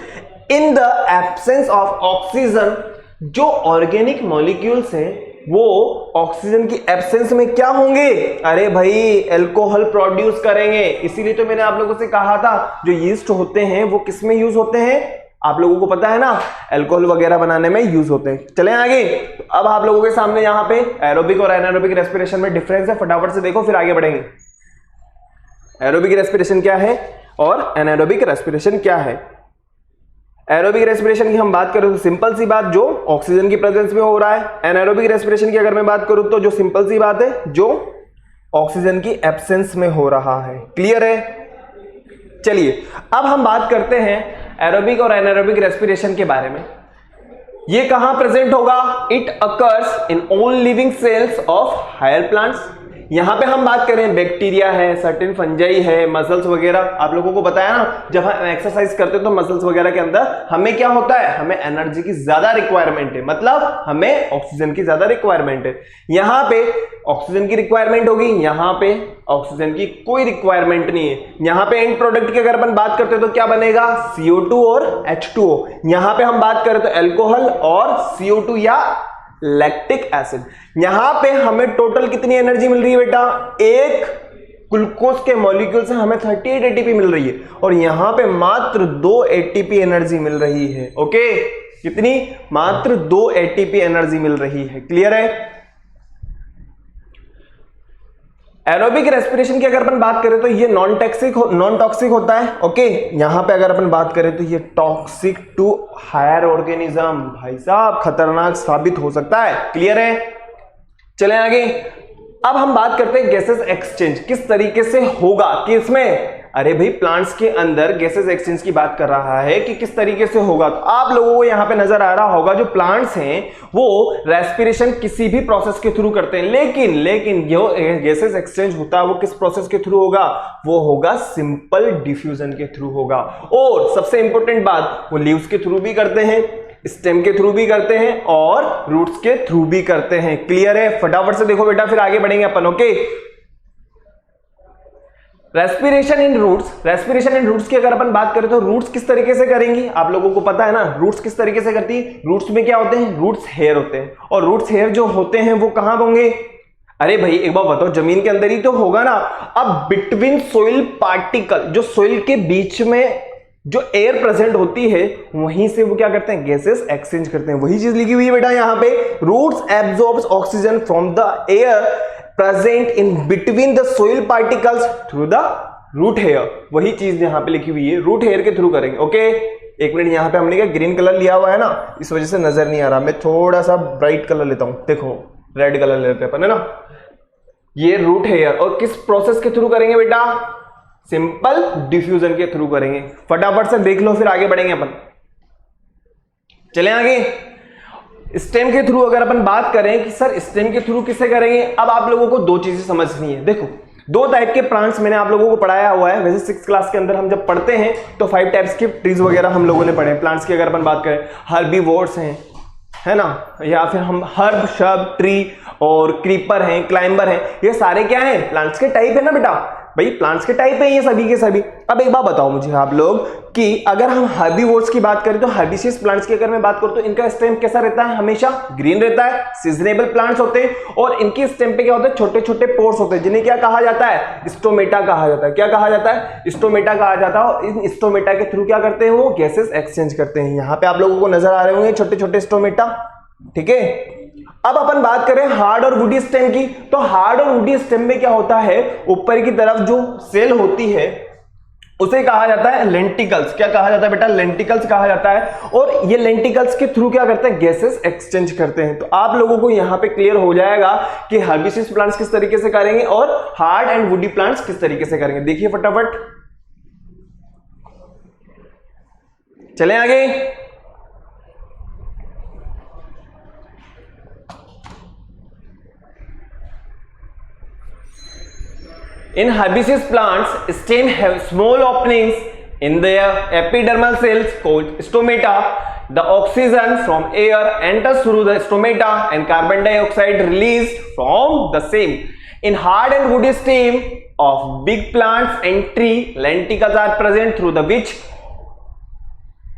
in the absence of oxygen. जो ऑर्गेनिक मॉलिक्यूल्स हैं वो ऑक्सीजन की एब्सेंस में क्या होंगे, अरे भाई अल्कोहल प्रोड्यूस करेंगे। इसीलिए तो मैंने आप लोगों से कहा था जो यीस्ट होते हैं वो किस में यूज होते हैं, आप लोगों को पता है ना, अल्कोहल वगैरह बनाने में यूज होते हैं। चलें आगे। अब आप लोगों के सामने यहां पे एरोबिक और एनारोबिक रेस्पिरेशन में डिफरेंस है, फटाफट से देखो फिर आगे बढ़ेंगे। एरोबिक रेस्पिरेशन क्या है और एनारोबिक रेस्पिरेशन क्या है। एरोबिक रेस्पिरेशन की हम बात करें तो सिंपल सी बात, जो ऑक्सीजन की प्रेजेंस में हो रहा है। एनारोबिक रेस्पिरेशन की अगर मैं बात करूं तो जो सिंपल सी बात है, जो ऑक्सीजन की एब्सेंस में हो रहा है। क्लियर है। चलिए अब हम बात करते हैं एरोबिक और एनारोबिक रेस्पिरेशन के बारे में। ये कहां प्रेजेंट होगा, it occurs in all living cells of higher plants. यहां पे हम बात करें बैक्टीरिया है, सर्टेन फंजाई है, मसल्स वगैरह, आप लोगों को बताया ना जब हम एक्सरसाइज करते हैं तो मसल्स वगैरह के अंदर हमें क्या होता है, हमें एनर्जी की ज्यादा रिक्वायरमेंट है, मतलब हमें ऑक्सीजन की ज्यादा रिक्वायरमेंट है। यहां पे ऑक्सीजन की रिक्वायरमेंट होगी, यहां पे ऑक्सीजन की कोई रिक्वायरमेंट नहीं है। यहां पे एंड प्रोडक्ट की अगर अपन बात करते हैं तो क्या बनेगा, CO2 और H2O। यहां पे हम बात करें तो अल्कोहल और CO2 या लैक्टिक एसिड। यहां पे हमें टोटल कितनी एनर्जी मिल रही है बेटा, एक ग्लूकोज के मॉलिक्यूल से हमें 38 ATP मिल रही है और यहां पे मात्र 2 ATP एनर्जी मिल रही है। ओके, कितनी, मात्र 2 ATP एनर्जी मिल रही है। क्लियर है। एरोबिक रेस्पिरेशन की अगर अपन बात करें तो ये नॉन टॉक्सिक होता है। ओके, यहां पे अगर अपन बात करें तो ये टॉक्सिक टू हायर ऑर्गेनिज्म, भाई साहब खतरनाक साबित हो सकता है। क्लियर है। चलें आगे। अब हम बात करते हैं गैसेस एक्सचेंज किस तरीके से होगा, किसमें, अरे भाई प्लांट्स के अंदर गैसेस एक्सचेंज की बात कर रहा है कि किस तरीके से होगा। तो आप लोगों को यहां पे नजर आ रहा होगा जो प्लांट्स हैं वो रेस्पिरेशन किसी भी प्रोसेस के थ्रू करते हैं, लेकिन जो गैसेस एक्सचेंज होता है वो किस प्रोसेस के थ्रू होगा, वो होगा सिंपल डिफ्यूजन के थ्रू होगा। और सबसे इंपॉर्टेंट बात, वो लीव्स के थ्रू भी करते हैं, स्टेम के थ्रू भी करते हैं और रूट्स के थ्रू भी करते हैं। क्लियर है। फटाफट से देखो बेटा फिर आगे बढ़ेंगे अपन। ओके, रेस्पिरेशन इन रूट्स की अगर अपन बात करें तो रूट्स किस तरीके से करेंगी, आप लोगों को पता है ना रूट्स किस तरीके से करती है। रूट्स में क्या होते हैं, रूट्स हेयर होते हैं और रूट्स हेयर जो होते हैं वो कहां होंगे, अरे भाई एक बार बताओ, जमीन के अंदर ही तो होगा ना। अब बिटवीन सोइल पार्टिकल, जो सोइल के बीच में जो एयर प्रेजेंट होती है वहीं से वो क्या करते हैं, गैसेस एक्सचेंज करते हैं। वही चीज लिखी हुई है बेटा यहां पे, roots absorbs oxygen from the air present in between the soil particles through the root hair. वही चीज यहां पे लिखी हुई है, रूट हेयर के थ्रू करेंगे। ओके, एक मिनट, यहां पे हमने क्या ग्रीन कलर लिया हुआ है ना, इस वजह से नजर नहीं आ रहा। मैं थोड़ा सा ब्राइट कलर लेता हूं, देखो रेड कलर लेते हैं अपन, है ना। ये रूट हेयर और किस प्रोसेस के थ्रू करेंगे बेटा, सिंपल डिफ्यूजन के थ्रू करेंगे। फटाफट से देख लो फिर आगे बढ़ेंगे अपन। चलें आगे। स्टेम के थ्रू अगर अपन बात करें कि सर स्टेम के थ्रू किससे करेंगे, अब आप लोगों को दो चीजें समझनी है। देखो, दो टाइप के प्लांट्स मैंने आप लोगों को पढ़ाया हुआ है। वैसे 6th क्लास के अंदर हम जब पढ़ते हैं तो 5 टाइप्स के ट्रीज वगैरह हम लोगों ने पढ़े। प्लांट्स की अगर अपन बात करें, हर्बीवोर्स हैं, है ना, या फिर हम हर्ब, शब, ट्री और क्रीपर हैं, क्लाइंबर हैं, ये सारे क्या हैं, प्लांट्स के टाइप है ना बेटा। भाई प्लांट्स के टाइप है ये सभी के सभी। अब एक बात बताओ मुझे आप लोग कि अगर हम हर्बीवोर्स की बात करें तो हर्बिशियस प्लांट्स की अगर मैं बात करूं तो इनका स्टेम कैसा रहता है, हमेशा ग्रीन रहता है। सीजनेबल प्लांट्स होते हैं और इनके स्टेम पे क्या होता है, छोटे छोटे पोर्स होते हैं जिन्हें क्या कहा जाता है, स्टोमेटा कहा जाता है। क्या कहा जाता है, स्टोमेटा कहा जाता है। और इन स्टोमेटा के थ्रू क्या करते हैं, वो गैसेस एक्सचेंज करते हैं। यहां पे आप लोगों को नजर आ रहे होंगे छोटे छोटे स्टोमेटा, ठीक है। अब अपन बात करें हार्ड और वुडी स्टेम की, तो हार्ड और वुडी स्टेम में क्या होता है, ऊपर की तरफ जो सेल होती है उसे कहा जाता है लेंटिकल्स। क्या कहा जाता है बेटा, लेंटिकल्स कहा जाता है। और ये लेंटिकल्स के थ्रू क्या करते हैं, गैसेस एक्सचेंज करते हैं। तो आप लोगों को यहां पे क्लियर हो जाएगा कि हर्बिशियस प्लांट्स किस तरीके से करेंगे और हार्ड एंड वुडी प्लांट्स किस तरीके से करेंगे। देखिए फटाफट, चलें आगे। In herbaceous plants, stem have small openings in their epidermal cells called stomata. The oxygen from air enters through the stomata and carbon dioxide released from the same. In hard and woody stem of big plants and tree, lenticels are present through the which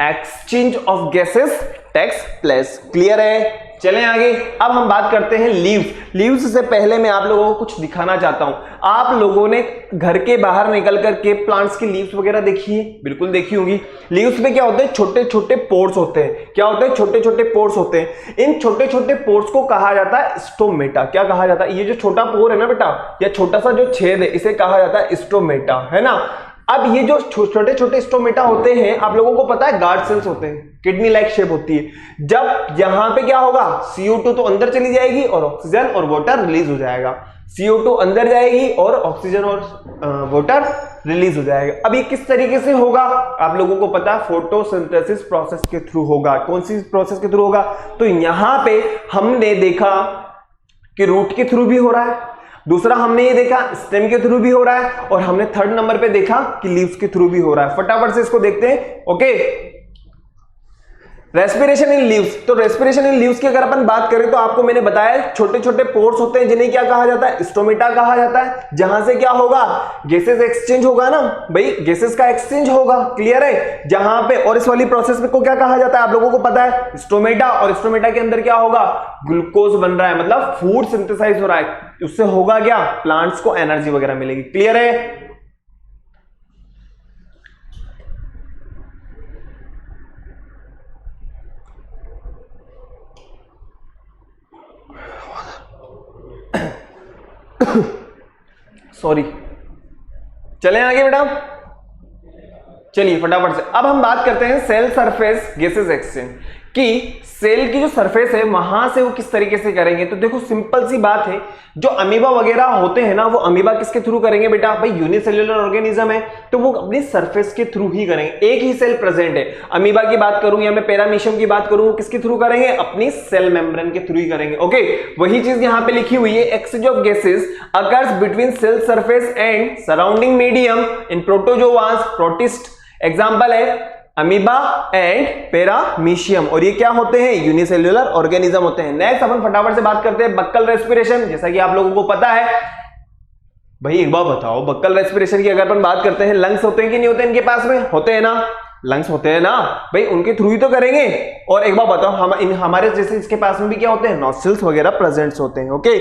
exchange of gases takes place. Clear है? चलें आगे। अब हम बात करते हैं leaves. Leaves से पहले मैं आप लोगों को कुछ दिखाना चाहता हूं। आप लोगों ने घर के बाहर निकल करके प्लांट्स की लीव्स वगैरह देखी है? बिल्कुल देखी होगी। लीव्स में क्या होते हैं? छोटे छोटे पोर्स होते हैं। क्या होते हैं? छोटे छोटे पोर्स होते हैं। इन छोटे छोटे पोर्स को कहा जाता है स्टोमेटा। क्या कहा जाता है? ये जो छोटा पोर है ना बेटा, या छोटा सा जो छेद है, इसे कहा जाता है स्टोमेटा, है ना। अब ये जो छोटे छोटे स्टोमेटा होते हैं, आप लोगों को पता है गार्ड सेल्स होते हैं, किडनी लाइक शेप होती है। जब यहां पे क्या होगा, CO2 तो अंदर चली जाएगी और ऑक्सीजन और वाटर रिलीज हो जाएगा। CO2 अंदर जाएगी और ऑक्सीजन और वाटर रिलीज हो जाएगा। अब ये किस तरीके से होगा? आप लोगों को पता है फोटोसिंथेसिस प्रोसेस के थ्रू होगा। कौन सी प्रोसेस के थ्रू होगा? तो यहां पे हमने देखा कि रूट के थ्रू भी हो रहा है, दूसरा हमने ये देखा स्टेम के थ्रू भी हो रहा है, और हमने थर्ड नंबर पे देखा कि लीव्स के थ्रू भी हो रहा है। फटाफट से इसको देखते हैं। Okay, respiration in leaves. तो रेस्पिरेशन इन लीव्स की अगर अपन बात करें तो आपको मैंने बताया छोटे छोटे पोर्स होते हैं जिन्हें क्या कहा जाता है? स्टोमेटा कहा जाता है। जहां से क्या होगा? गैसेस एक्सचेंज होगा ना भाई, गैसेस का एक्सचेंज होगा। क्लियर है? जहां पे, और इस वाली प्रोसेस को क्या कहा जाता है आप लोगों को पता है? स्टोमेटा। और स्टोमेटा के अंदर क्या होगा? ग्लूकोज बन रहा है, मतलब फूड सिंथेसाइज हो रहा है। उससे होगा क्या? प्लांट्स को एनर्जी वगैरह मिलेगी। क्लियर है? सॉरी, चलें आगे बेटा। चलिए फटाफट से अब हम बात करते हैं सेल सरफेस गैसेस एक्सचेंज कि सेल की जो सरफेस है वहां से वो किस तरीके से करेंगे। तो देखो सिंपल सी बात है, जो अमीबा वगैरह होते हैं ना, वो अमीबा किसके थ्रू करेंगे बेटा? भाई यूनिसेल्युलर ऑर्गेनिज्म है तो वो अपनी सरफेस के थ्रू ही करेंगे। एक ही सेल प्रेजेंट है, अमीबा की बात करूं या मैं पैरामीशियम की बात करूं, किसके थ्रू करेंगे? अपनी सेल मेम्ब्रेन के थ्रू ही करेंगे। ओके, वही चीज यहां पे लिखी हुई है। Exchange of gases occurs between cell surface and surrounding medium in protozoas, protist. Example है अमीबा एंड पैरामीशियम, और ये क्या होते हैं? यूनिसेल्युलर ऑर्गेनिज्म होते हैं। नेक्स्ट अपन फटाफट से बात करते हैं बक्कल रेस्पिरेशन। जैसा कि आप लोगों को पता है, भाई एक बार बताओ, बक्कल रेस्पिरेशन की अगर अपन बात करते हैं, लंग्स होते हैं कि नहीं होते इनके पास में? होते हैं ना, लंग्स होते हैं ना भाई, उनके थ्रू ही तो करेंगे। और एक बार बताओ, हमारे जैसे इसके पास में भी क्या होते हैं? नॉस्ट्रिल्स वगैरह प्रेजेंट होते हैं। ओके,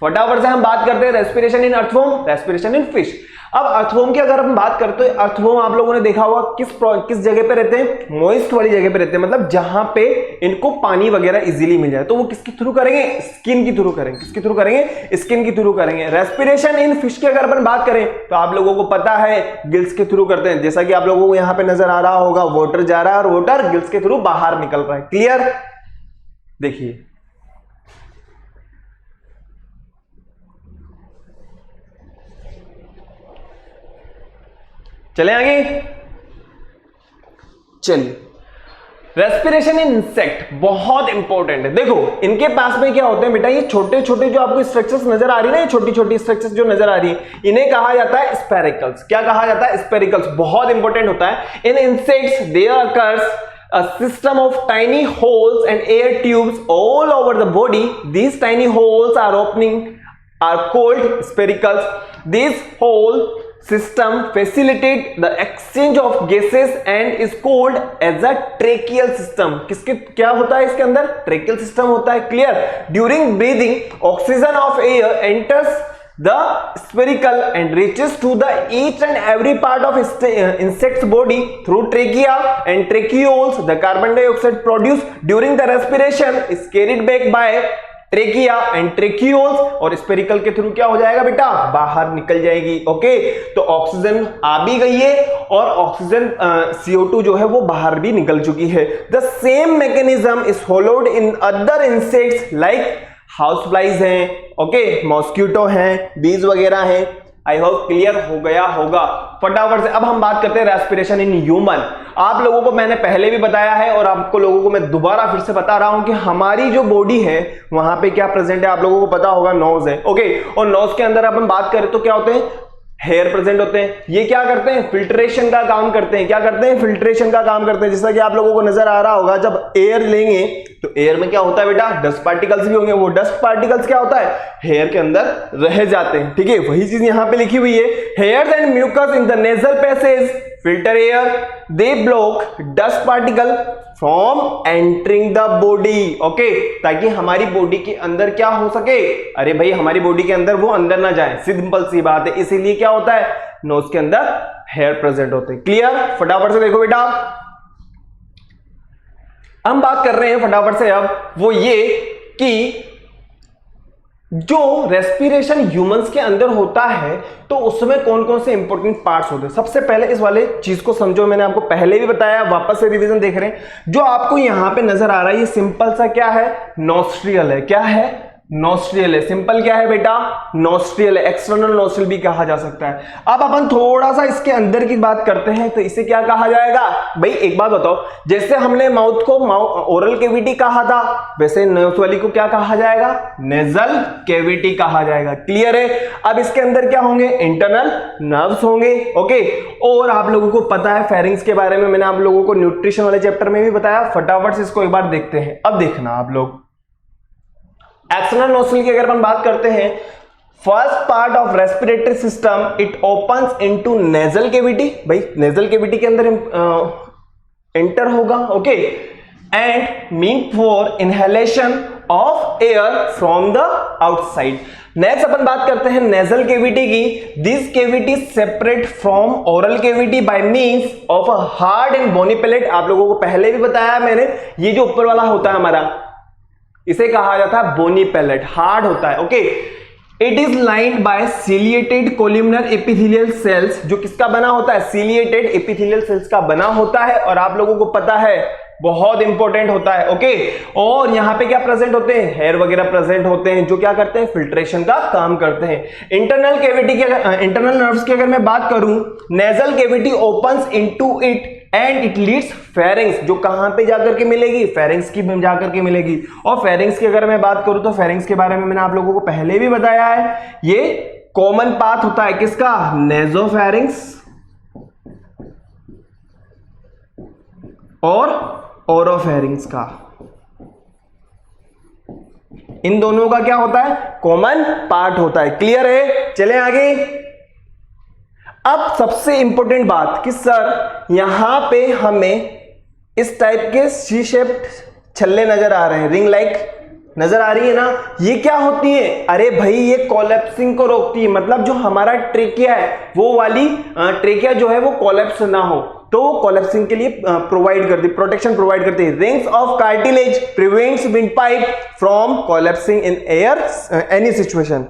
फटाफट से हम बात करते हैं respiration in earthworm, respiration in fish. अब अर्थवॉर्म की अगर हम बात करते हैं, अर्थवॉर्म आप लोगों ने देखा होगा किस जगह पे रहते हैं? मॉइस्ट वाली जगह पे रहते हैं, मतलब जहां पे इनको पानी वगैरह इजीली मिल जाए। तो वो किसके थ्रू करेंगे? स्किन के थ्रू करेंगे। किसके थ्रू करेंगे? स्किन के थ्रू करेंगे। रेस्पिरेशन इन फिश की अगर अपन बात करें तो आप लोगों को पता है गिल्स के थ्रू करते हैं। जैसा कि आप लोगों को यहां पे नजर आ रहा होगा, वाटर जा रहा है और वाटर गिल्स के थ्रू बाहर निकल रहा है। क्लियर? देखिए चले आगे। चलिए, रेस्पिरेशन इन इंसेक्ट बहुत इंपॉर्टेंट है। देखो इनके पास में क्या होते हैं बेटा, ये छोटे छोटे जो आपको स्ट्रक्चर्स नजर आ रही है ना, ये छोटी छोटी स्ट्रक्चर्स जो नजर आ रही है, इन्हें कहा जाता है स्पेरिकल्स। क्या कहा जाता है? स्पेरिकल्स। बहुत इंपॉर्टेंट होता है। In insects there occurs a system of tiny holes and air tubes all over the body. These tiny holes are called sphericals. These hole system facilitate the exchange of gases and is called as a tracheal system. किसके क्या होता है इसके अंदर? tracheal system होता है। Clear? During breathing, oxygen of air enters the spherical and reaches to the each and every part of insect's body through trachea and tracheoles. The carbon dioxide produced during the respiration is carried back by trachea and tracheoles, और spiracle के through क्या हो जाएगा बेटा? बाहर निकल जाएगी। Okay, तो ऑक्सीजन आ भी गई है और ऑक्सीजन CO2 जो है वो बाहर भी निकल चुकी है। The same mechanism is followed in other insects like house flies हैं, ओके, मॉस्किटो हैं, बीज वगैरह हैं, आई होप क्लियर हो गया होगा फटाफट से। अब हम बात करते हैं रेस्पिरेशन इन ह्यूमन। आप लोगों को मैंने पहले भी बताया है और आपको लोगों को मैं दोबारा फिर से बता रहा हूं कि हमारी जो बॉडी है वहां पे क्या प्रेजेंट है, आप लोगों को पता होगा नोज है। ओके, और नोज के अंदर अपन बात करें तो क्या होते हैं, हेयर प्रेजेंट होते हैं। ये क्या करते हैं, फिल्ट्रेशन का काम करते हैं। क्या करते हैं, फिल्ट्रेशन का काम करते हैं। जैसा कि आप लोगों को नजर आ रहा होगा, जब एयर लेंगे तो एयर में क्या होता है बेटा, डस्ट पार्टिकल्स भी होंगे। वो डस्ट पार्टिकल्स क्या होता है, हेयर के अंदर रह जाते हैं। ठीक है, वही चीज यहां पे लिखी हुई है, hairs and mucus in the nasal passage filter air, they block dust particle from entering the body. Okay, ताकि हमारी बॉडी के अंदर क्या हो सके, अरे भाई हमारी बॉडी के अंदर वो अंदर ना जाए, सिंपल सी बात है। इसीलिए क्या होता है, नोज के अंदर हेयर प्रेजेंट होते हैं। क्लियर, फटाफट से देखो बेटा, हम बात कर रहे हैं फटाफट से अब वो ये कि जो रेस्पिरेशन ह्यूमंस के अंदर होता है तो उसमें कौन कौन से इंपॉर्टेंट पार्ट्स होते हैं। सबसे पहले इस वाले चीज को समझो, मैंने आपको पहले भी बताया, वापस से रिवीजन देख रहे हैं। जो आपको यहां पे नजर आ रहा है ये सिंपल सा क्या है, नोस्ट्रियल है। क्या है, नोस्ट्रियल है। सिंपल क्या है बेटा, नोस्ट्रियल है। एक्सटर्नल नोस्ट्रियल भी कहा जा सकता है। अब अपन थोड़ा सा इसके अंदर की बात करते हैं तो इसे क्या कहा जाएगा भाई, एक बात बताओ, जैसे हमने माउथ को ओरल कैविटी कहा था, वैसे नोज वाली को क्या कहा जाएगा, नेजल कैविटी कहा जाएगा। क्लियर है। अब इसके अंदर क्या होंगे, इंटरनल नर्व्स होंगे। ओके, और आप लोगों को पता है फेरिंग्स के बारे में मैंने आप लोगों को न्यूट्रिशन वाले चैप्टर में भी बताया। फटाफट से इसको एक बार देखते हैं। अब देखना आप लोग, एक्सटर्नल नोस्ट्रिल की अगर हम बात करते हैं, first part of respiratory system it opens into nasal cavity. भाई नेजल कैविटी के अंदर एंटर होगा। Okay, and mean for inhalation of air from the outside. Next अपन बात करते हैं नेजल कैविटी की। This cavity separate from oral cavity by means of a hard and bony palate. आप लोगों को पहले भी बताया मैंने, ये जो ऊपर वाला होता है हमारा, इसे कहा जाता है बोनी पैलेट, हार्ड होता है। Okay, it is lined by ciliated columnar epithelial cells. जो किसका बना होता है, सिलिएटेड एपिथेलियल सेल्स का बना होता है। और आप लोगों को पता है बहुत इंपॉर्टेंट होता है। ओके, और यहां पे क्या प्रेजेंट होते हैं, हेयर वगैरह प्रेजेंट होते हैं जो क्या करते हैं, फिल्ट्रेशन का काम करते हैं। इंटरनल कैविटी के, इंटरनल नर्व्स की अगर मैं बात करूं, nasal cavity opens into it and it leads pharynx. जो कहां पे जाकर के मिलेगी, फेरिंग्स की जाकर के मिलेगी। और फेरिंग्स की अगर मैं बात करूं तो फेरिंग्स के बारे में मैंने आप लोगों को पहले भी बताया है, ये कॉमन पाथ होता है किसका, नेजोफेरिंग्स और ओरोफेरिंग्स का। इन दोनों का क्या होता है, कॉमन पार्ट होता है। क्लियर है, चले आगे। अब सबसे इंपॉर्टेंट बात कि सर यहां पे हमें इस टाइप के सी शेप्ड छल्ले नजर आ रहे हैं, रिंग लाइक नजर आ रही है ना, ये क्या होती है, अरे भाई ये कोलैप्सिंग को रोकती है। मतलब जो हमारा ट्रेकिया है वो वाली ट्रेकिया जो है वो कोलैप्स ना हो, तो वो कोलैप्सिंग के लिए प्रोवाइड करती, प्रोटेक्शन प्रोवाइड करती है। Rings of cartilage prevents windpipe from collapsing in air any situation.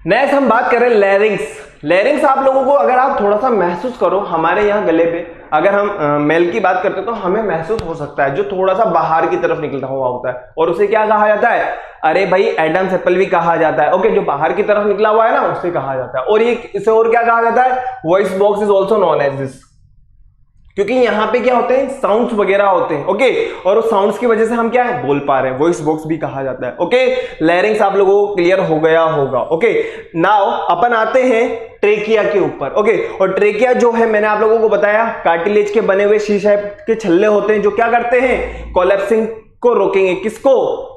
Next हम बात करें लैरिंग्स। लैरिंग्स आप लोगों को अगर आप थोड़ा सा महसूस करो, हमारे यहाँ गले पे अगर हम मेल की बात करते हैं तो हमें महसूस हो सकता है जो थोड़ा सा बाहर की तरफ निकलता हुआ होता है, और उसे क्या कहा जाता है, अरे भाई एडम्स एप्पल भी कहा जाता है। ओके, जो बाहर की तरफ निकला हुआ है ना उसे कहा जाता है। और ये इसे और क्या कहा जाता है, voice box is also known as this, क्योंकि यहां पे क्या होते हैं, साउंड्स वगैरह होते हैं। ओके, और उस साउंड्स की वजह से हम क्या है, बोल पा रहे हैं, वॉइस बॉक्स भी कहा जाता है। ओके, लैरिंग्स आप लोगों को क्लियर हो गया होगा। ओके, नाउ अपन आते हैं ट्रेकिया के ऊपर। ओके, और ट्रेकिया जो है मैंने आप लोगों को बताया कार्टिलेज के बने हुए शीशे के छल्ले होते हैं जो क्या करते हैं, कोलैप्सिंग को रोकेंगे। किसको,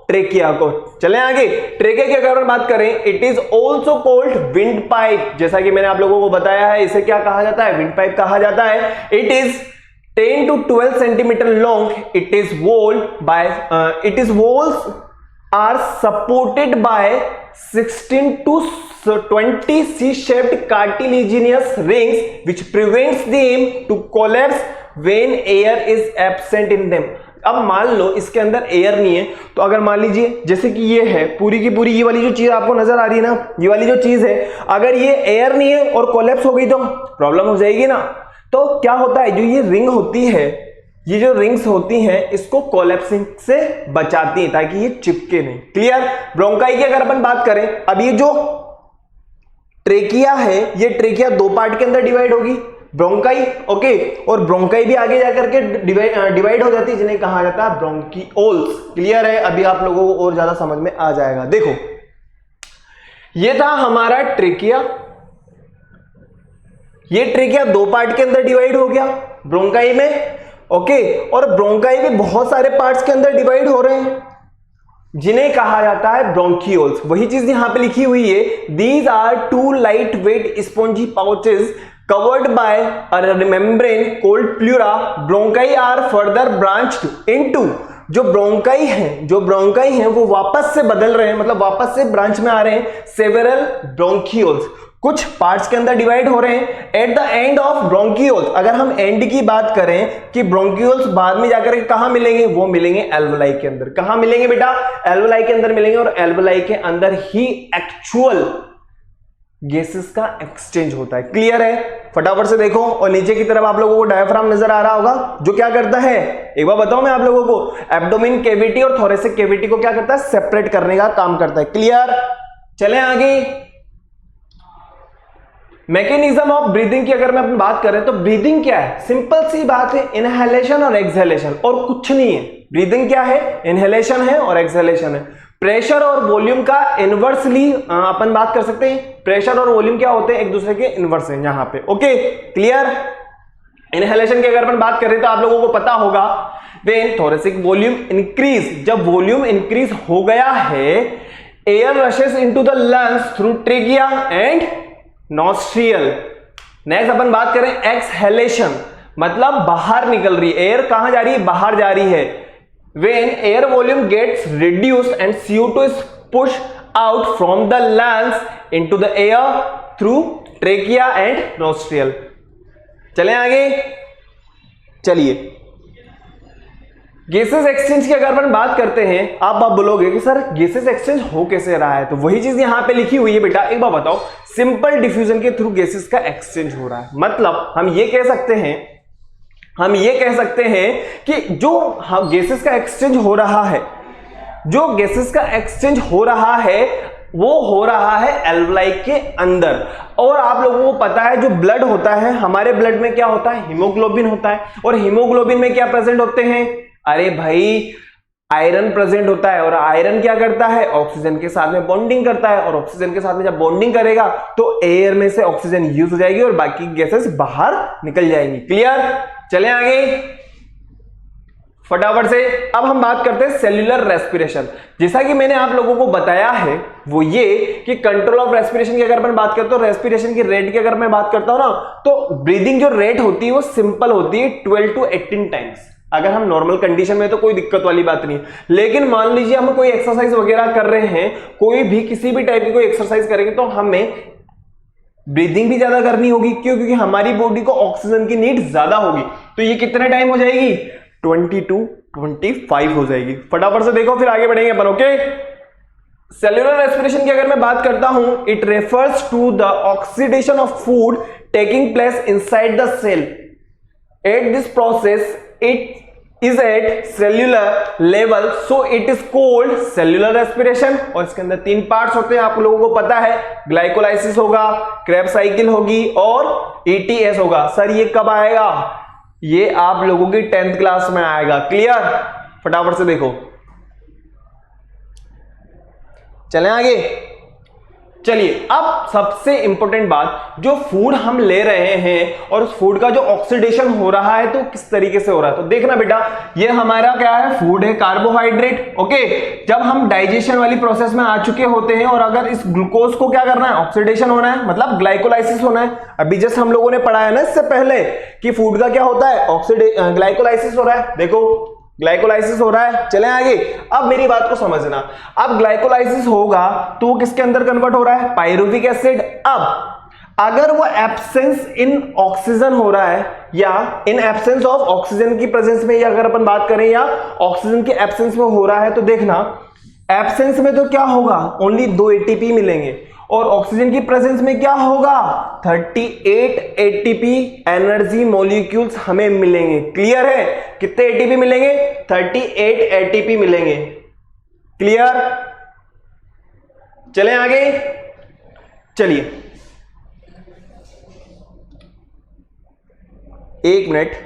ट्रेकिया को। चले आगे, ट्रेकिया की अगर बात करें, it is also called wind pipe. जैसा कि मैंने आप लोगों को बताया है, इसे क्या कहा जाता है, विंड पाइप कहा जाता है। It is 10 to 12 centimeter long. It is walled by its walls are supported by 16 to 20 C-shaped cartilaginous rings which prevents them to collapse when air is absent in them. अब मान लो इसके अंदर air नहीं है, तो अगर मान लीजिए जैसे कि ये है पूरी की पूरी, ये वाली जो चीज आपको नजर आ रही है ना, ये वाली जो चीज है, अगर ये एयर नहीं है और कोलैप्स हो गई तो प्रॉब्लम हो जाएगी ना। तो क्या होता है, जो ये रिंग होती है ये जो रिंग्स होती हैं इसको कोलैप्सिंग से बचाती हैं ताकि ये चिपके नहीं। क्लियर। ब्रोंकाई की अगर अपन बात करें, अब ये जो ट्रेकिया है ये ट्रेकिया दो पार्ट के अंदर डिवाइड होगी, ब्रोंकाई, ओके, और ब्रोंकाई भी आगे जाकर के डिवाइड हो जाती है जिन्हें कहा जाता है ब्रोंकियोल्स। क्लियर है। अभी आप लोगों को और ज्यादा समझ में आ जाएगा। देखो ये था हमारा ट्रेकिया, ये ट्रेकिया दो पार्ट के अंदर डिवाइड हो गया ब्रोंकाई में, ओके, और ब्रोंकाई भी बहुत सारे पार्ट्स के अंदर डिवाइड हो रहे हैं जिन्हें कहा जाता है ब्रोंकियोल्स। वही चीज यहां पे लिखी हुई है, these are two light weight spongy pouches covered by a membrane called pleura. Bronchi are further branched into, जो ब्रोंकाई हैं वो वापस से बदल रहे हैं, मतलब वापस से ब्रांच में आ रहे हैं सेवरल ब्रोंकियोल्स, कुछ पार्ट्स के अंदर डिवाइड हो रहे हैं। At the end of bronchioles, अगर हम एंड की बात करें कि ब्रोंकियोल्स बाद में जाकर कहां मिलेंगे, वो मिलेंगे एल्वोलाई के अंदर। कहां मिलेंगे बेटा? एल्वोलाई के अंदर मिलेंगे, और एल्वोलाई के अंदर ही एक्चुअल गैसेस का एक्सचेंज होता है। क्लियर है। फटाफट से देखो, और नीचे की तरफ आप लोगों को डायफ्राम नजर आ रहा होगा जो क्या करता है, एक बार बताओ मैं आप लोगों को, एब्डोमेन कैविटी और थोरेसिक कैविटी को क्या करता है, सेपरेट करने का काम करता है। क्लियर। चलें आगे। मैकेनिज्म ऑफ ब्रीदिंग की अगर मैं अपनी बात करें तो ब्रीदिंग क्या है, सिंपल सी बात है, इनहेलेशन और एक्सहेलेशन, और कुछ नहीं है। ब्रीदिंग क्या है, इनहेलेशन है और एक्सहेलेशन है। प्रेशर और वॉल्यूम का इनवर्सली अपन बात कर सकते हैं। प्रेशर और वॉल्यूम क्या होते हैं, एक दूसरे के इनवर्स हैं यहां पे। Okay, clear. इनहेलेशन की अगर अपन बात करें तो आप लोगों को पता होगा, व्हेन थोरेसिक वॉल्यूम इंक्रीज, जब वॉल्यूम इंक्रीज हो गया है, air rushes into the lungs through trachea and nostril. Next अपन बात करें एक्सहेलेशन, मतलब बाहर निकल रही है, एयर कहां जा रही है, बाहर जा रही है। When air volume gets reduced and CO2 is pushed out from the lungs into the air through trachea and nostril. चलें आगे। चलिए, गैसेस एक्सचेंज की अगर अपन बात करते हैं, आप बोलोगे कि सर गैसेस एक्सचेंज हो कैसे रहा है, तो वही चीज यहां पे लिखी हुई है बेटा। एक बार बताओ, सिंपल डिफ्यूजन के थ्रू गैसेस का एक्सचेंज हो रहा है। मतलब हम ये कह सकते हैं कि जो गैसेस का एक्सचेंज हो रहा है, जो गैसेस का एक्सचेंज हो रहा है वो हो रहा है एल्वोलाई के अंदर। और आप लोगों को पता है जो ब्लड होता है, हमारे ब्लड में क्या होता है, हीमोग्लोबिन होता है, और हीमोग्लोबिन में क्या प्रेजेंट होते हैं, अरे भाई आयरन प्रेजेंट होता है। और आयरन क्या करता है, ऑक्सीजन के साथ में बॉन्डिंग करता है, और ऑक्सीजन के साथ में जब बॉन्डिंग करेगा तो एयर में से ऑक्सीजन यूज हो जाएगी और बाकी गैसेस बाहर निकल जाएंगी। क्लियर। चलें आगे फटाफट से। अब हम बात करते हैं सेल्यूलर रेस्पिरेशन। जैसा कि मैंने आप लोगों को बताया है वो ये कि कंट्रोल ऑफ रेस्पिरेशन की अगर मैं बात करता हूं, रेस्पिरेशन की रेट की अगर मैं बात करता हूं ना, तो ब्रीदिंग जो रेट होती है वो सिंपल होती है 12 to 18 टाइम्स। अगर हम नॉर्मल कंडीशन में तो कोई दिक्कत वाली बात नहीं, लेकिन मान लीजिए हम कोई एक्सरसाइज वगैरह कर रहे हैं, कोई भी किसी भी टाइप की कोई एक्सरसाइज करेंगे तो हमें ब्रीदिंग भी ज्यादा करनी होगी। क्यों? क्योंकि हमारी बॉडी को ऑक्सीजन की नीड ज्यादा होगी। तो ये कितने टाइम हो जाएगी, 20 to 25 हो जाएगी। फटाफट से देखो फिर आगे बढ़ेंगे अपन। ओके, सेल्यूलर रेस्पिरेशन की अगर मैं बात करता हूं, it refers to the oxidation of food taking place inside the cell. At this process it is at cellular level, so it is called cellular respiration। और इसके अंदर 3 पार्ट्स होते हैं, आप लोगों को पता है, ग्लाइकोलाइसिस होगा, क्रेब्स साइकिल होगी और ETS होगा। सर ये कब आएगा, ये आप लोगों की 10th क्लास में आएगा। क्लियर। फटाफट से देखो। चलें आगे। चलिए, अब सबसे इंपॉर्टेंट बात, जो फूड हम ले रहे हैं और उस फूड का जो ऑक्सीडेशन हो रहा है तो किस तरीके से हो रहा है। तो देखना बेटा, ये हमारा क्या है, फूड है, कार्बोहाइड्रेट। ओके, जब हम डाइजेशन वाली प्रोसेस में आ चुके होते हैं और अगर इस ग्लूकोज को क्या करना है, ऑक्सीडेशन होना है, मतलब ग्लाइकोलाइसिस होना है। अभी जस्ट हम लोगों ने पढ़ा है ना इससे पहले कि फूड का क्या होता है, ग्लाइकोलाइसिस हो रहा है। देखो ग्लाइकोलाइसिस हो रहा है। चलें आगे। अब मेरी बात को समझना, अब ग्लाइकोलाइसिस होगा तो वो किसके अंदर कन्वर्ट हो रहा है, पायरुविक एसिड। अब अगर वो एब्सेंस इन ऑक्सीजन हो रहा है या इन एब्सेंस ऑफ ऑक्सीजन की प्रेजेंस में, या अगर अपन बात करें या ऑक्सीजन के एब्सेंस में हो रहा है, तो देखना एब्सेंस में तो क्या होगा, ओनली 2 ATP मिलेंगे, और ऑक्सीजन की प्रेजेंस में क्या होगा, 38 एटीपी एनर्जी मॉलिक्यूल्स हमें मिलेंगे। क्लियर है, कितने एटीपी मिलेंगे, 38 एटीपी मिलेंगे। क्लियर, चलें आगे, चलिए 1 मिनट।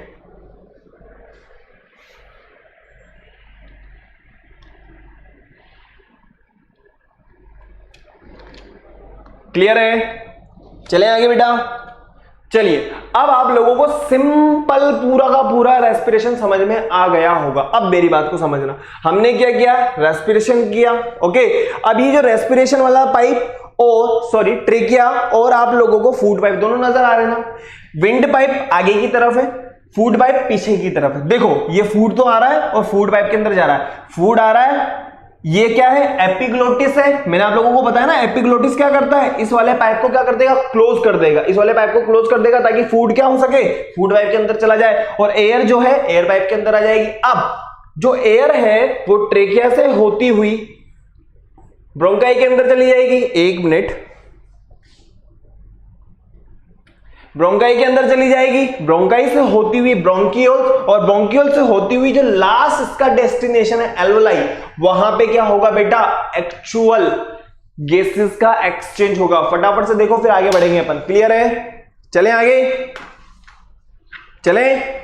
क्लियर है, चले आगे बेटा। चलिए अब आप लोगों को सिंपल पूरा का पूरा रेस्पिरेशन समझ में आ गया होगा। अब मेरी बात को समझना, हमने क्या किया, रेस्पिरेशन किया। ओके, अब ये जो रेस्पिरेशन वाला पाइप और ट्रेकिया और आप लोगों को फूड पाइप दोनों नजर आ रहे हैं ना। विंड पाइप आगे की तरफ है, फूड पाइप पीछे की तरफ है। देखो ये फूड तो आ रहा है और फूड पाइप के अंदर जा रहा है, फूड आ रहा है। ये क्या है, एपिग्लोटिस है। मैंने आप लोगों को बताया ना, एपिग्लोटिस क्या करता है, इस वाले पाइप को क्या कर देगा, क्लोज कर देगा। इस वाले पाइप को क्लोज कर देगा ताकि फूड क्या हो सके, फूड पाइप के अंदर चला जाए और एयर जो है एयर पाइप के अंदर आ जाएगी। अब जो एयर है वो ट्रेकिया से होती हुई ब्रोंकाई के अंदर चली जाएगी। 1 मिनट, ब्रोंकाई के अंदर चली जाएगी, ब्रोंकाई से होती हुई ब्रोंकियोल और ब्रोंकियोल से होती हुई जो लास्ट इसका डेस्टिनेशन है एल्वोलाई, वहां पे क्या होगा बेटा, एक्चुअल गैसेस का एक्सचेंज होगा। फटाफट से देखो फिर आगे बढ़ेंगे अपन। क्लियर है, चलें आगे, चलें।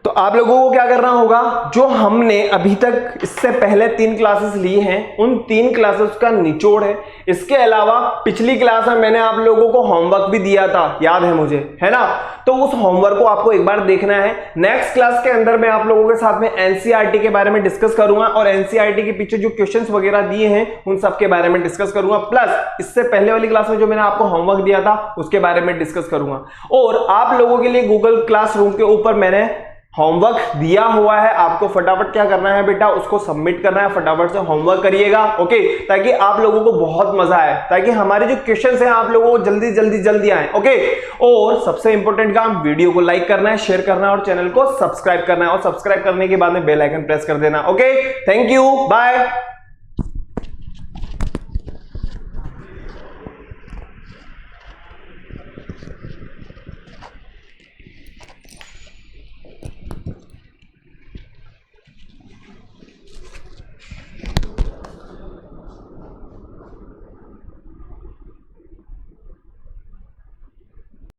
तो आप लोगों को क्या करना होगा, जो हमने अभी तक इससे पहले 3 क्लासेस ली हैं उन 3 क्लासेस का निचोड़ है। इसके अलावा पिछली क्लास में मैंने आप लोगों को होमवर्क भी दिया था, याद है मुझे, है ना। तो उस होमवर्क को आपको एक बार देखना है। नेक्स्ट क्लास के अंदर मैं आप लोगों के साथ में एनसीईआरटी के बारे में डिस्कस करूंगा और एनसीईआरटी के पीछे जो क्वेश्चंस वगैरह दिए हैं उन सब के बारे में डिस्कस करूंगा। प्लस इससे पहले वाली क्लास में जो मैंने आपको होमवर्क दिया था उसके बारे में डिस्कस करूंगा। और आप लोगों के लिए गूगल क्लासरूम के ऊपर मैंने होमवर्क दिया हुआ है, आपको फटाफट क्या करना है बेटा, उसको सबमिट करना है। फटाफट से होमवर्क करिएगा, ओके, ताकि आप लोगों को बहुत मजा आए, ताकि हमारे जो क्वेश्चंस हैं आप लोगों को जल्दी आए, ओके। और सबसे इंपॉर्टेंट काम, वीडियो को लाइक करना है, शेयर करना है और चैनल को सब्सक्राइब करना है। और सब्सक्राइब करने के बाद में बेल आइकन प्रेस कर देना, ओके। Thank you, bye.